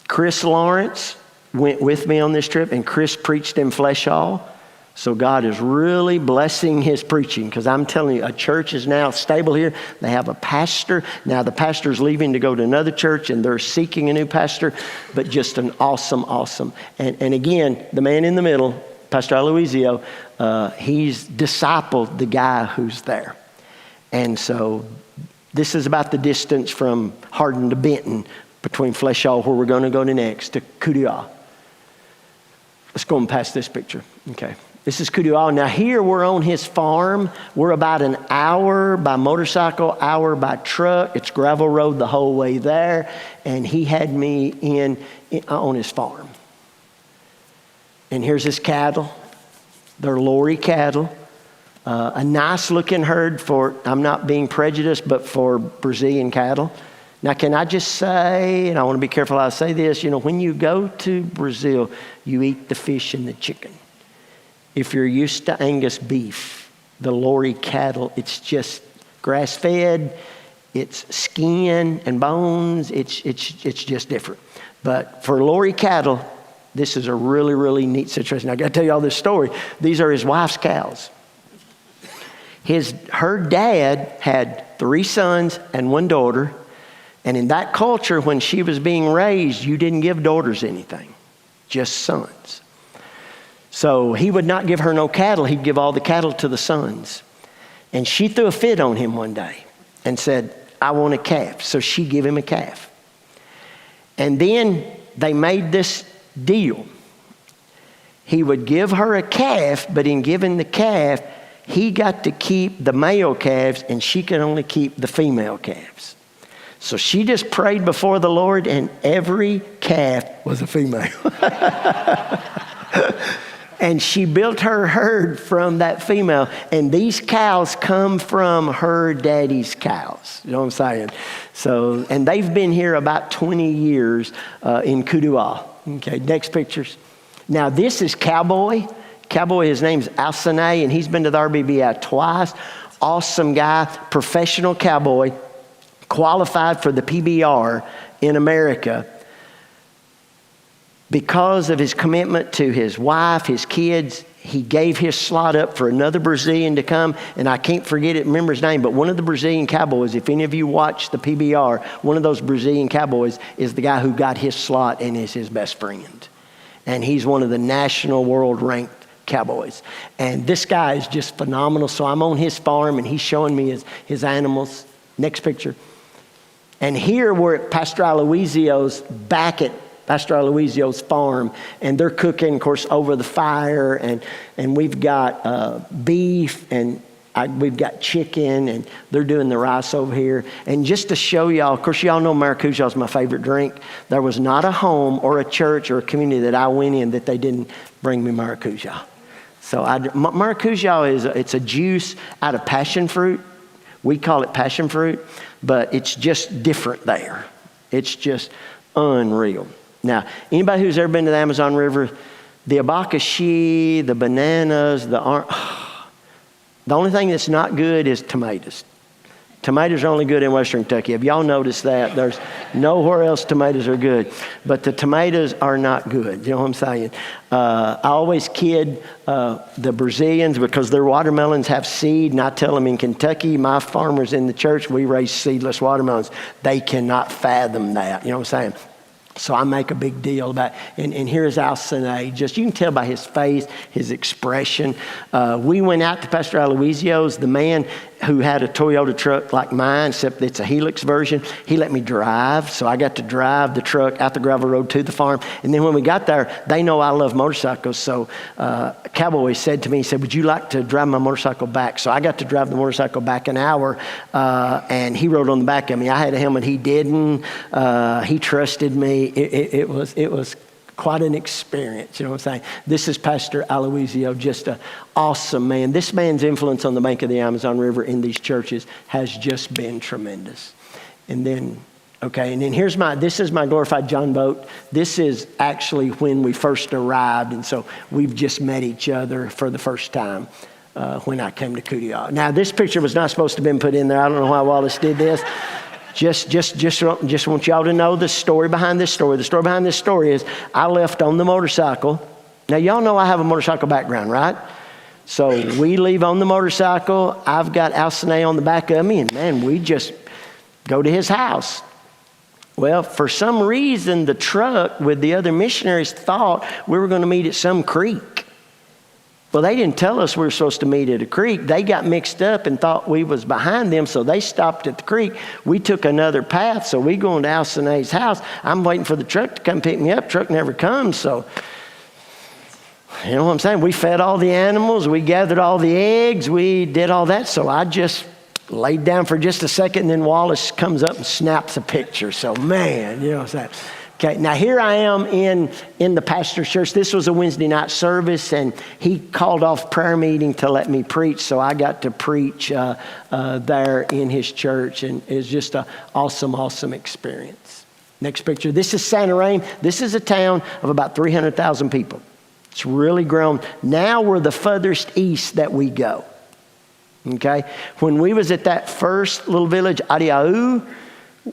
Chris Lawrence went with me on this trip, and Chris preached in Fleshall. So God is really blessing his preaching, because I'm telling you, a church is now stable here. They have a pastor. Now the pastor's leaving to go to another church, and they're seeking a new pastor, but just an awesome. And again, the man in the middle, Pastor Aloysio, he's discipled the guy who's there. And so this is about the distance from Hardin to Benton, between Fleshall, where we're going to go to next, to Kudual. Let's go and pass this picture. Okay. This is Kudual. Now here we're on his farm. We're about an hour by motorcycle, hour by truck. It's gravel road the whole way there. And he had me in on his farm. And here's his cattle. They're Lori cattle. A nice looking herd for, I'm not being prejudiced, but for Brazilian cattle. Now, can I just say, and I want to be careful how I say this, when you go to Brazil, you eat the fish and the chicken. If you're used to Angus beef, the Lori cattle, it's just grass-fed, it's skin and bones, it's just different. But for Lori cattle, this is a really, really neat situation. I got to tell you all this story. These are his wife's cows. Her dad had 3 sons and 1 daughter. And in that culture, when she was being raised, you didn't give daughters anything, just sons. So he would not give her no cattle. He'd give all the cattle to the sons. And she threw a fit on him one day and said, I want a calf. So she gave him a calf. And then they made this deal. He would give her a calf, but in giving the calf, he got to keep the male calves and she could only keep the female calves. So she just prayed before the Lord, and every calf was a female. And she built her herd from that female. And these cows come from her daddy's cows. You know what I'm saying? So, and they've been here about 20 years in Kudual. Okay, next pictures. Now this is Cowboy. Cowboy, his name's Alcine, and he's been to the RBBI twice. Awesome guy, professional cowboy. Qualified for the PBR in America because of his commitment to his wife, his kids. He gave his slot up for another Brazilian to come, and I can't forget it, remember his name, but one of the Brazilian cowboys, if any of you watch the PBR, one of those Brazilian cowboys is the guy who got his slot and is his best friend. And he's one of the national world ranked cowboys. And this guy is just phenomenal. So I'm on his farm, and he's showing me his animals. Next picture. And here we're at Pastor Aloysio's, back at Pastor Aloysio's farm, and they're cooking, of course, over the fire, and we've got beef and we've got chicken, and they're doing the rice over here. And just to show y'all, of course, y'all know maracuja is my favorite drink. There was not a home or a church or a community that I went in that they didn't bring me maracuja. So maracuja it's a juice out of passion fruit. We call it passion fruit, but it's just different there. It's just unreal. Now, anybody who's ever been to the Amazon River, the abacaxi, the bananas, the only thing that's not good is tomatoes. Tomatoes are only good in Western Kentucky. Have y'all noticed that? There's nowhere else tomatoes are good. But the tomatoes are not good. You know what I'm saying? I always kid the Brazilians because their watermelons have seed. And I tell them in Kentucky, my farmers in the church, we raise seedless watermelons. They cannot fathom that. You know what I'm saying? So I make a big deal about it. And here's Alcine. Just, you can tell by his face, his expression. We went out to Pastor Aloysio's, the man who had a Toyota truck like mine, except it's a Helix version. He let me drive, so I got to drive the truck out the gravel road to the farm. And then when we got there, they know I love motorcycles, so Cowboy said to me, he said, would you like to drive my motorcycle back? So I got to drive the motorcycle back an hour, and he rode on the back of me. I had a helmet, he didn't. He trusted me. It was quite an experience, you know what I'm saying? This is Pastor Aloysio, just an awesome man. This man's influence on the bank of the Amazon River in these churches has just been tremendous. And then this is my glorified John boat. This is actually when we first arrived, and so we've just met each other for the first time when I came to Kudiak. Now, this picture was not supposed to have been put in there. I don't know why Wallace did this. Just want y'all to know the story behind this story. The story behind this story is I left on the motorcycle. Now, y'all know I have a motorcycle background, right? So we leave on the motorcycle. I've got Alcine on the back of me, and man, we just go to his house. Well, for some reason, the truck with the other missionaries thought we were going to meet at some creek. Well, they didn't tell us we were supposed to meet at a creek. They got mixed up and thought we was behind them, so they stopped at the creek. We took another path, so we go into Alcine's house. I'm waiting for the truck to come pick me up. Truck never comes, so you know what I'm saying? We fed all the animals. We gathered all the eggs. We did all that, so I just laid down for just a second, and then Wallace comes up and snaps a picture. So, man, you know what I'm saying? Okay, now here I am in the pastor's church. This was a Wednesday night service, and he called off prayer meeting to let me preach, so I got to preach there in his church, and it's just an awesome experience. Next picture. This is Santarém. This is a town of about 300,000 people. It's really grown. Now we're the furthest east that we go. Okay? When we was at that first little village, Ariaú,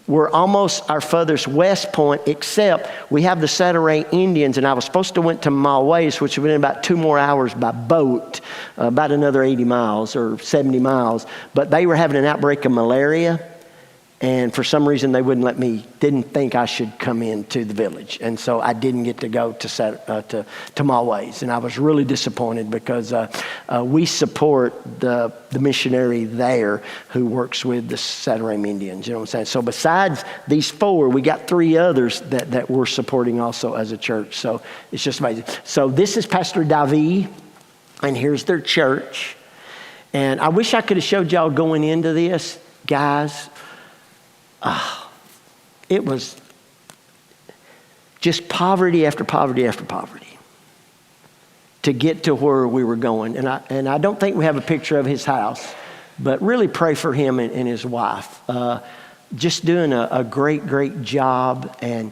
we're almost our furthest west point, except we have the Santarém Indians, and I was supposed to went to Malways, which would have been about 2 more hours by boat, about another 80 miles or 70 miles. But they were having an outbreak of malaria, and for some reason they didn't think I should come into the village. And so I didn't get to go to Malways. And I was really disappointed because we support the missionary there who works with the Santarém Indians. You know what I'm saying? So besides these 4, we got 3 others that we're supporting also as a church. So it's just amazing. So this is Pastor Davi, and here's their church. And I wish I could have showed y'all going into this, guys. It was just poverty after poverty after poverty to get to where we were going. And I don't think we have a picture of his house, but really pray for him and his wife. Just doing a great job, and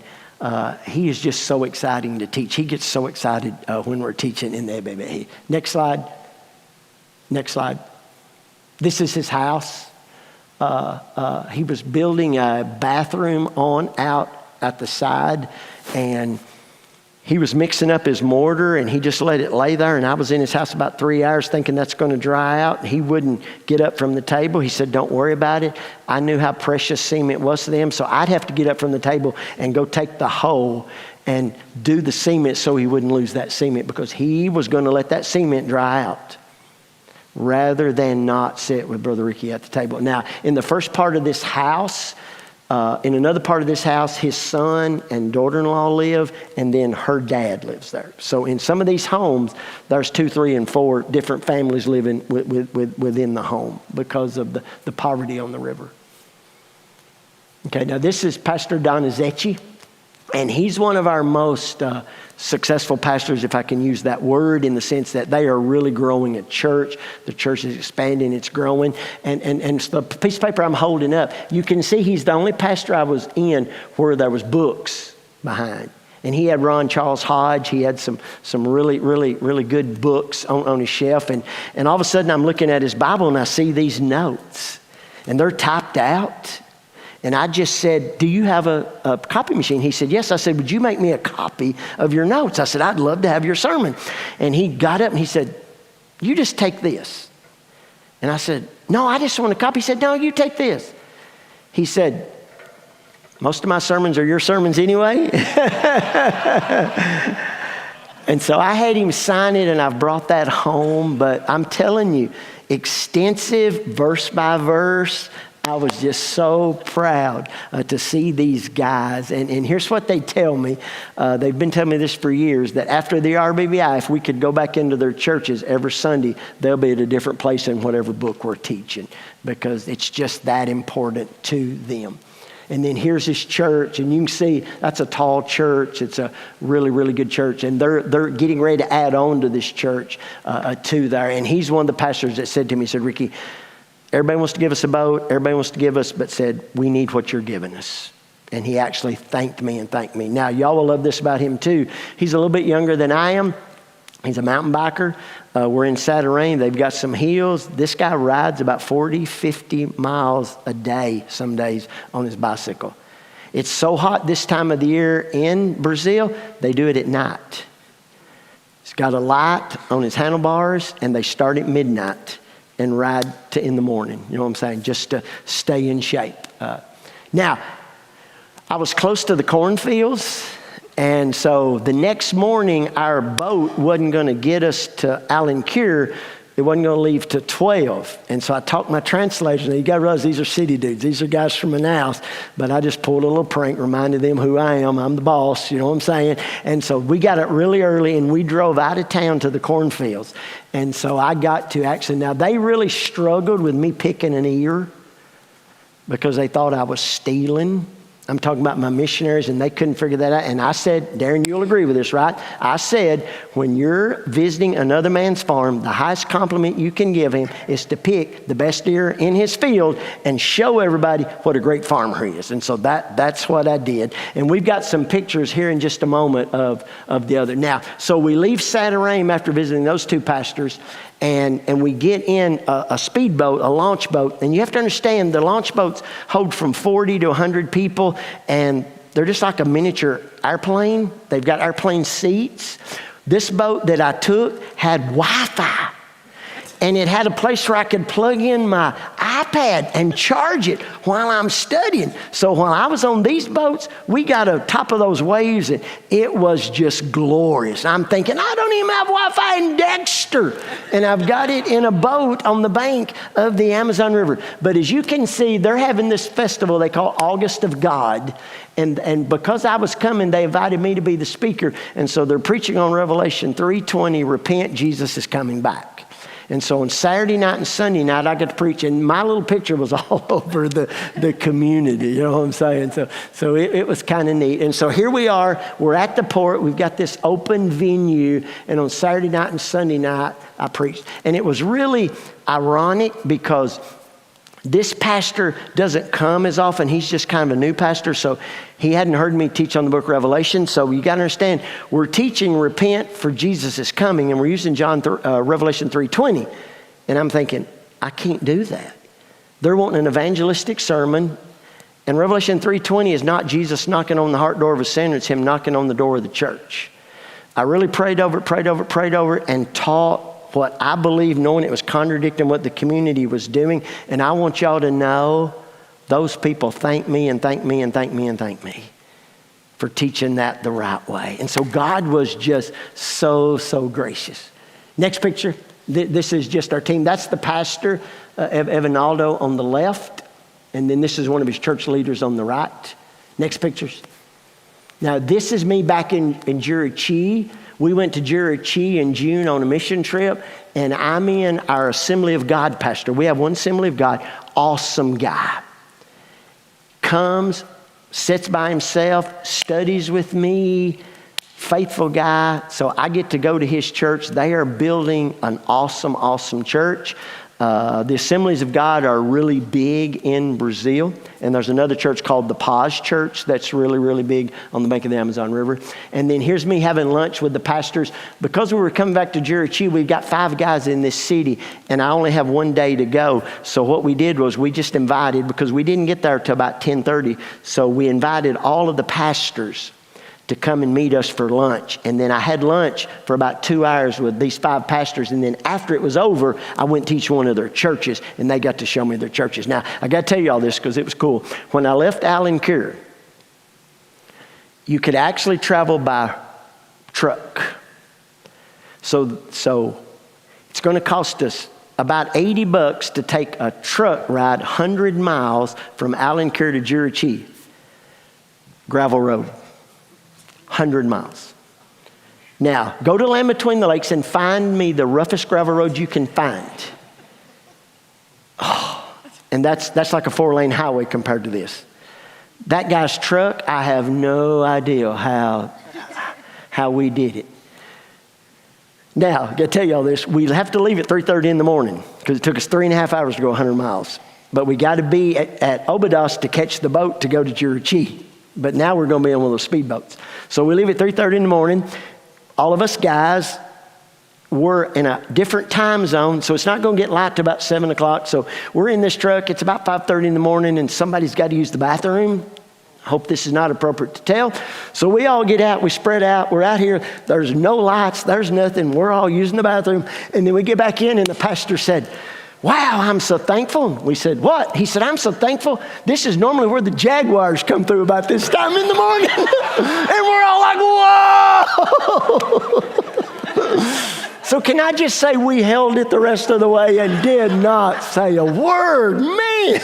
he is just so exciting to teach. He gets so excited when we're teaching in the EBB. Next slide. This is his house. He was building a bathroom out at the side, and he was mixing up his mortar, and he just let it lay there. And I was in his house about 3 hours thinking that's going to dry out. He wouldn't get up from the table. He said, don't worry about it. I knew how precious cement was to them, so I'd have to get up from the table and go take the hoe and do the cement so he wouldn't lose that cement, because he was going to let that cement dry out rather than not sit with Brother Ricky at the table. Now, in the first part of this house, In another part of this house, his son and daughter-in-law live, and then her dad lives there. So in some of these homes, there's 2, 3, and 4 different families living within the home because of the poverty on the river. Okay, now this is Pastor Donizetti, and he's one of our most successful pastors, if I can use that word, in the sense that they are really growing a church. The church is expanding, it's growing. And the piece of paper I'm holding up, you can see he's the only pastor I was in where there was books behind. And he had Ron Charles Hodge. He had some really, really, really good books on his shelf. And all of a sudden I'm looking at his Bible and I see these notes. And they're typed out. And I just said, do you have a copy machine? He said, yes. I said, would you make me a copy of your notes? I said, I'd love to have your sermon. And he got up and he said, you just take this. And I said, no, I just want a copy. He said, no, you take this. He said, most of my sermons are your sermons anyway. And so I had him sign it, and I've brought that home. But I'm telling you, extensive verse by verse. I was just so proud to see these guys. And here's what they tell me. They've been telling me this for years, that after the RBBI, if we could go back into their churches every Sunday, they'll be at a different place in whatever book we're teaching, because it's just that important to them. And then here's his church, and you can see that's a tall church. It's a really, really good church. And they're getting ready to add on to this church too there. And he's one of the pastors that said to me, he said, Ricky, everybody wants to give us a boat. Everybody wants to give us, but said, we need what you're giving us. And he actually thanked me. Now, y'all will love this about him too. He's a little bit younger than I am. He's a mountain biker. We're in Saturday. They've got some hills. This guy rides about 40, 50 miles a day some days on his bicycle. It's so hot this time of the year in Brazil, they do it at night. He's got a light on his handlebars, and they start at midnight and ride to in the morning. You know what I'm saying? Just to stay in shape. Now, I was close to the cornfields, and so the next morning, our boat wasn't going to get us to Alencure. It wasn't going to leave to 12. And so I talked my translator. You got to realize these are city dudes. These are guys from Manaus. But I just pulled a little prank, reminded them who I am. I'm the boss, you know what I'm saying? And so we got up really early, and we drove out of town to the cornfields. And so I got to actually, now they really struggled with me picking an ear because they thought I was stealing. I'm talking about my missionaries, and they couldn't figure that out. And I said, Darren, you'll agree with this, right? I said, when you're visiting another man's farm, the highest compliment you can give him is to pick the best ear in his field and show everybody what a great farmer he is. And so that's what I did. And we've got some pictures here in just a moment of the other. Now, so we leave Saturday after visiting those two pastors, and we get in a speedboat, a launch boat. And you have to understand, the launch boats hold from 40 to 100 people, and they're just like a miniature airplane. They've got airplane seats. This boat that I took had Wi-Fi. And it had a place where I could plug in my iPad and charge it while I'm studying. So while I was on these boats, we got on top of those waves, and it was just glorious. I'm thinking, I don't even have Wi-Fi in Dexter. And I've got it in a boat on the bank of the Amazon River. But as you can see, they're having this festival they call August of God. And because I was coming, they invited me to be the speaker. And so they're preaching on Revelation 3:20, repent, Jesus is coming back. And so on Saturday night and Sunday night, I got to preach, and my little picture was all over the community. You know what I'm saying? So it was kind of neat. And so here we are. We're at the port. We've got this open venue. And on Saturday night and Sunday night, I preached. And it was really ironic because this pastor doesn't come as often. He's just kind of a new pastor. So he hadn't heard me teach on the book of Revelation. So you got to understand, we're teaching repent for Jesus is coming. And we're using Revelation 3:20. And I'm thinking, I can't do that. They're wanting an evangelistic sermon. And Revelation 3:20 is not Jesus knocking on the heart door of a sinner. It's him knocking on the door of the church. I really prayed over it, and taught what I believe, knowing it was contradicting what the community was doing. And I want y'all to know, those people thank me for teaching that the right way. And so God was just so gracious. Next picture. This is just our team. That's the pastor, Evanaldo, on the left. And then this is one of his church leaders on the right. Next pictures. Now, this is me back in Jericho. We went to Jericho in June on a mission trip, and I'm in our Assembly of God pastor. We have one Assembly of God, awesome guy. Comes, sits by himself, studies with me, faithful guy. So I get to go to his church. They are building an awesome, awesome church. The Assemblies of God are really big in Brazil. And there's another church called the Paz Church that's really, really big on the bank of the Amazon River. And then here's me having lunch with the pastors. Because we were coming back to Jericho, we've got 5 guys in this city, and I only have 1 day to go. So what we did was we just invited, because we didn't get there till about 10:30, so we invited all of the pastors to come and meet us for lunch. And then I had lunch for about 2 hours with these 5 pastors. And then after it was over, I went to each one of their churches, and they got to show me their churches. Now, I got to tell you all this because it was cool. When I left Allen Cure, you could actually travel by truck. So it's going to cost us about $80 to take a truck ride 100 miles from Allen Cure to Jericho. Gravel road. 100 miles. Now, go to Land Between the Lakes and find me the roughest gravel road you can find. Oh, and that's like a 4-lane highway compared to this. That guy's truck, I have no idea how we did it. Now, I got to tell you all this. We have to leave at 3:30 in the morning because it took us 3.5 hours to go 100 miles. But we got to be at Obados to catch the boat to go to Jericho. But now we're going to be on one of those speedboats. So we leave at 3:30 in the morning. All of us guys were in a different time zone, so it's not going to get light till about 7 o'clock. So we're in this truck. It's about 5:30 in the morning, and somebody's got to use the bathroom. I hope this is not appropriate to tell. So we all get out. We spread out. We're out here. There's no lights. There's nothing. We're all using the bathroom. And then we get back in, and the pastor said, "Wow, I'm so thankful." We said, "What?" He said, "I'm so thankful. This is normally where the Jaguars come through about this time in the morning." And we're all like, "Whoa!" So can I just say we held it the rest of the way and did not say a word, man.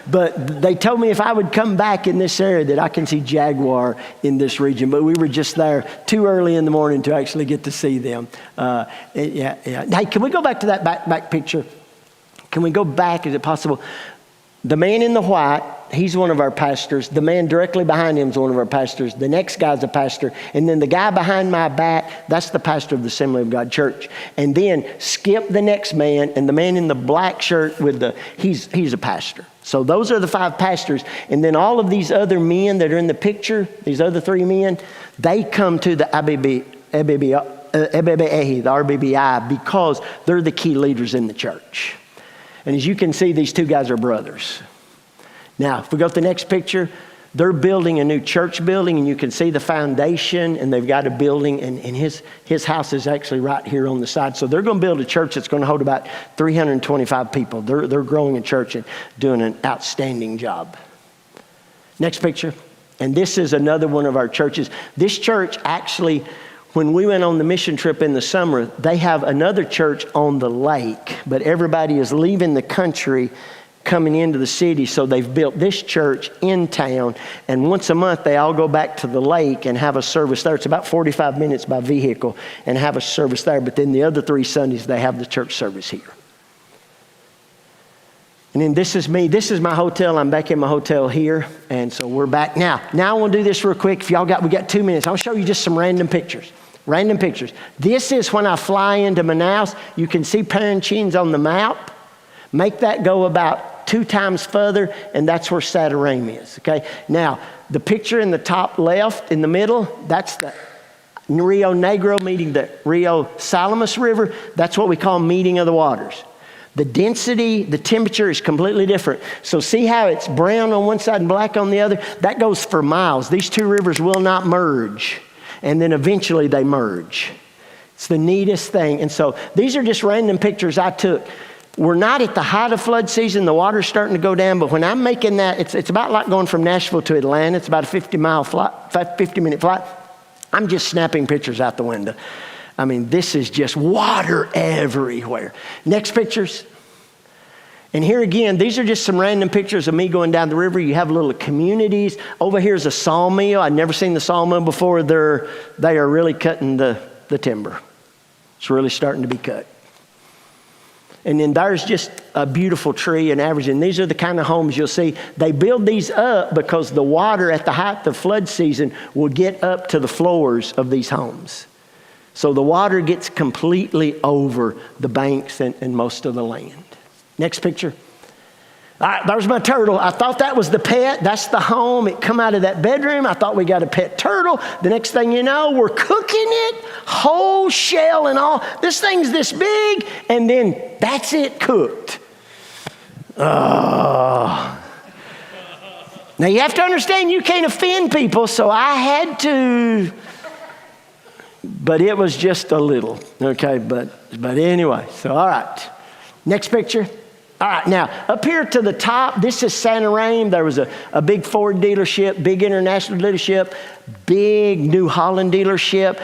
But they told me if I would come back in this area that I can see jaguar in this region. But we were just there too early in the morning to actually get to see them. Yeah. Hey, can we go back to that back picture? Can we go back? Is it possible? The man in the white, he's one of our pastors. The man directly behind him is one of our pastors. The next guy's a pastor. And then the guy behind my back, that's the pastor of the Assembly of God Church. And then skip the next man, and the man in the black shirt he's a pastor. So those are the 5 pastors. And then all of these other men that are in the picture, these other 3 men, they come to the RBBI because they're the key leaders in the church. And as you can see, these 2 guys are brothers. Now, if we go to the next picture, they're building a new church building, and you can see the foundation, and they've got a building, and his house is actually right here on the side. So they're going to build a church that's going to hold about 325 people. They're growing a church and doing an outstanding job. Next picture. And this is another one of our churches. This church actually, when we went on the mission trip in the summer, they have another church on the lake, but everybody is leaving the country coming into the city, so they've built this church in town, and once a month they all go back to the lake and have a service there. It's about 45 minutes by vehicle, and have a service there, but then the other 3 Sundays they have the church service here. And then this is me. This is my hotel. I'm back in my hotel here, and so we're back. Now I want to do this real quick. If we got 2 minutes. I'll show you just some random pictures. Random pictures. This is when I fly into Manaus. You can see Parintins on the map. Make that go about 2 times further, and that's where Santarém is, okay? Now, the picture in the top left, in the middle, that's the Rio Negro meeting the Rio Salamis River. That's what we call meeting of the waters. The density, the temperature is completely different. So see how it's brown on one side and black on the other? That goes for miles. These 2 rivers will not merge. And then eventually they merge. It's the neatest thing. And so these are just random pictures I took. We're not at the height of flood season. The water's starting to go down. But when I'm making that, it's about like going from Nashville to Atlanta. It's about a 50-minute flight. I'm just snapping pictures out the window. I mean, this is just water everywhere. Next pictures. And here again, these are just some random pictures of me going down the river. You have little communities. Over here is a sawmill. I'd never seen the sawmill before. They are really cutting the timber. It's really starting to be cut. And then there's just a beautiful tree and average. And these are the kind of homes you'll see. They build these up because the water at the height of flood season will get up to the floors of these homes. So the water gets completely over the banks and most of the land. Next picture. All right, there's my turtle. I thought that was the pet. That's the home. It come out of that bedroom. I thought we got a pet turtle. The next thing you know, we're cooking it, whole shell and all. This thing's this big, and then that's it cooked. Now you have to understand you can't offend people, so I had to. But it was just a little, okay? But anyway, so all right. Next picture. All right, now, up here to the top, this is Santarém. There was a big Ford dealership, big international dealership, big New Holland dealership,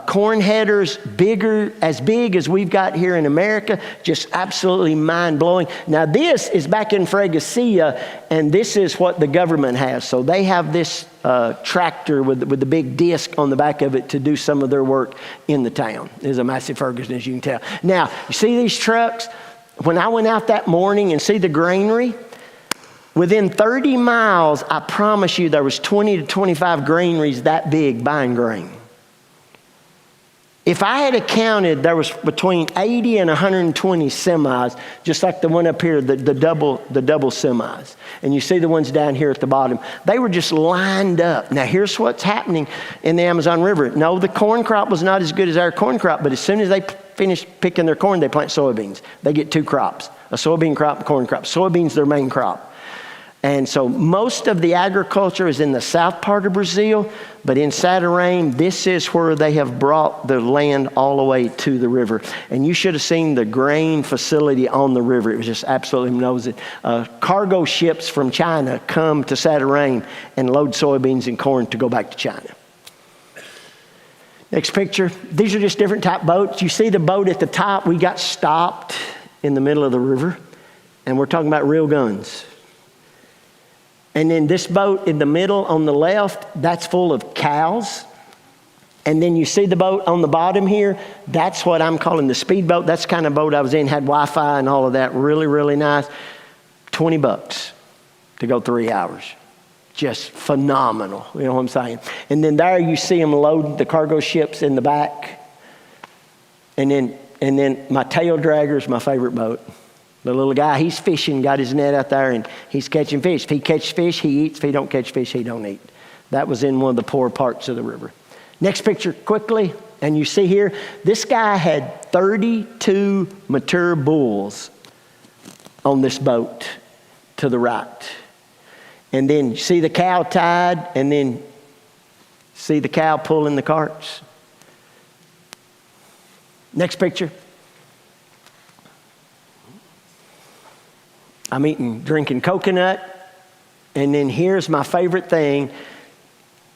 corn headers, as big as we've got here in America, just absolutely mind-blowing. Now, this is back in Freguesia, and this is what the government has. So they have this tractor with the big disc on the back of it to do some of their work in the town. There's a massive Ferguson, as you can tell. Now, you see these trucks? When I went out that morning and see the granary, within 30 miles, I promise you there was 20 to 25 granaries that big buying grain. If I had counted, there was between 80 and 120 semis, just like the one up here, the double semis. And you see the ones down here at the bottom. They were just lined up. Now, here's what's happening in the Amazon River. No, the corn crop was not as good as our corn crop, but as soon as they finish picking their corn, they plant soybeans. They get two crops, a soybean crop and corn crop. Soybeans, their main crop. And so most of the agriculture is in the south part of Brazil, but in Santarém, this is where they have brought the land all the way to the river. And you should have seen the grain facility on the river. It was just absolutely amazing. Cargo ships from China come to Santarém and load soybeans and corn to go back to China. Next picture. These are just different type boats. You see the boat at the top, we got stopped in the middle of the river, and we're talking about real guns. And then this boat in the middle on the left, that's full of cows. And then you see the boat on the bottom here, that's what I'm calling the speedboat. That's the kind of boat I was in, had Wi-Fi and all of that. Really, really nice. $20 to go 3 hours. Just phenomenal, you know what I'm saying? And then there you see them load the cargo ships in the back. And then my tail dragger is my favorite boat. The little guy, he's fishing, got his net out there, and he's catching fish. If he catches fish, he eats. If he don't catch fish, he don't eat. That was in one of the poor parts of the river. Next picture, quickly. And you see here, this guy had 32 mature bulls on this boat to the right. And then you see the cow tied, and then see the cow pulling the carts. Next picture. I'm drinking coconut, and then here's my favorite thing.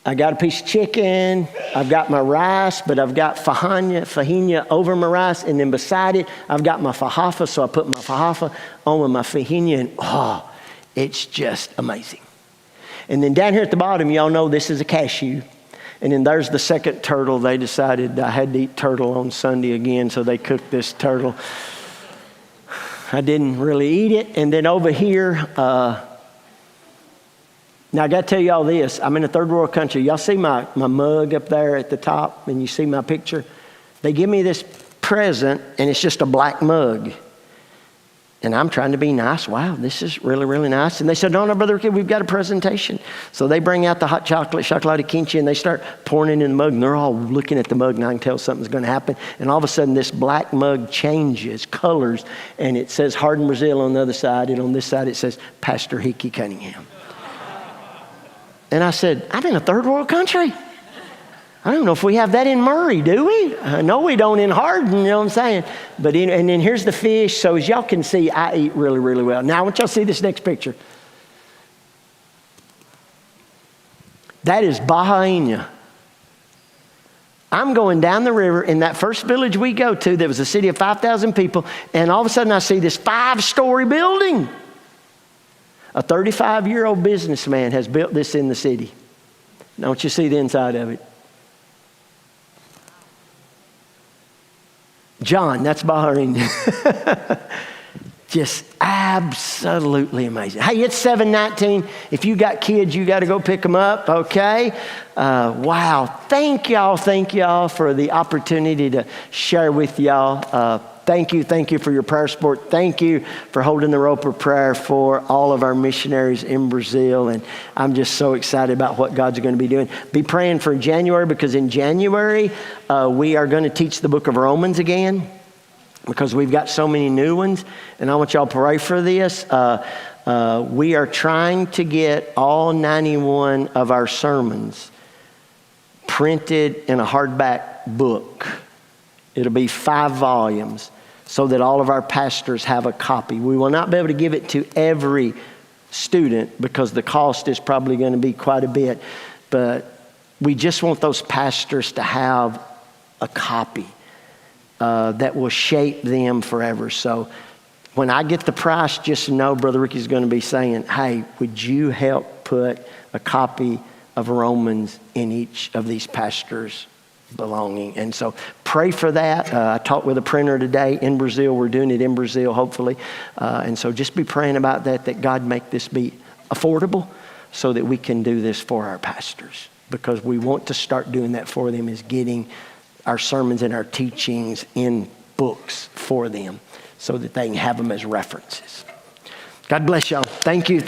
I got a piece of chicken, I've got my rice, but I've got fajinha over my rice, and then beside it, I've got my fajifa, so I put my fajifa on with my fajinha, and it's just amazing. And then down here at the bottom, y'all know this is a cashew. And then there's the second turtle. They decided I had to eat turtle on Sunday again, so they cooked this turtle. I didn't really eat it. And then over here, now I got to tell y'all this. I'm in a third world country. Y'all see my mug up there at the top, and you see my picture? They give me this present, and it's just a black mug. And I'm trying to be nice. Wow, this is really, really nice. And they said, no, Brother Kid, we've got a presentation. So they bring out the hot chocolate quench, and they start pouring it in the mug. And they're all looking at the mug, and I can tell something's going to happen. And all of a sudden, this black mug changes colors. And it says Hardin, Brazil on the other side. And on this side, it says Pastor Hickey Cunningham. And I said, I'm in a third world country. I don't know if we have that in Murray, do we? No, we don't in Hardin, you know what I'm saying? And then here's the fish. So as y'all can see, I eat really, really well. Now, I want y'all to see this next picture. That is bahainha. I'm going down the river in that first village we go to. There was a city of 5,000 people. And all of a sudden I see this 5-story building. A 35-year-old businessman has built this in the city. Don't you see the inside of it? John, that's Bahrain. Just absolutely amazing. Hey, it's 7:19. If you got kids, you got to go pick them up, okay? Wow. Thank y'all for the opportunity to share with y'all. Thank you for your prayer support. Thank you for holding the rope of prayer for all of our missionaries in Brazil. And I'm just so excited about what God's going to be doing. Be praying for January, because in January, we are going to teach the book of Romans again, because we've got so many new ones. And I want y'all to pray for this. We are trying to get all 91 of our sermons printed in a hardback book. It'll be 5 volumes, so that all of our pastors have a copy. We will not be able to give it to every student, because the cost is probably going to be quite a bit. But we just want those pastors to have a copy that will shape them forever. So when I get the price, just know Brother Ricky's going to be saying, hey, would you help put a copy of Romans in each of these pastors' belonging? And so pray for that. I talked with a printer today in Brazil. We're doing it in Brazil, hopefully. And so just be praying about that God make this be affordable, so that we can do this for our pastors. Because we want to start doing that for them, is getting our sermons and our teachings in books for them, so that they can have them as references. God bless y'all. Thank you.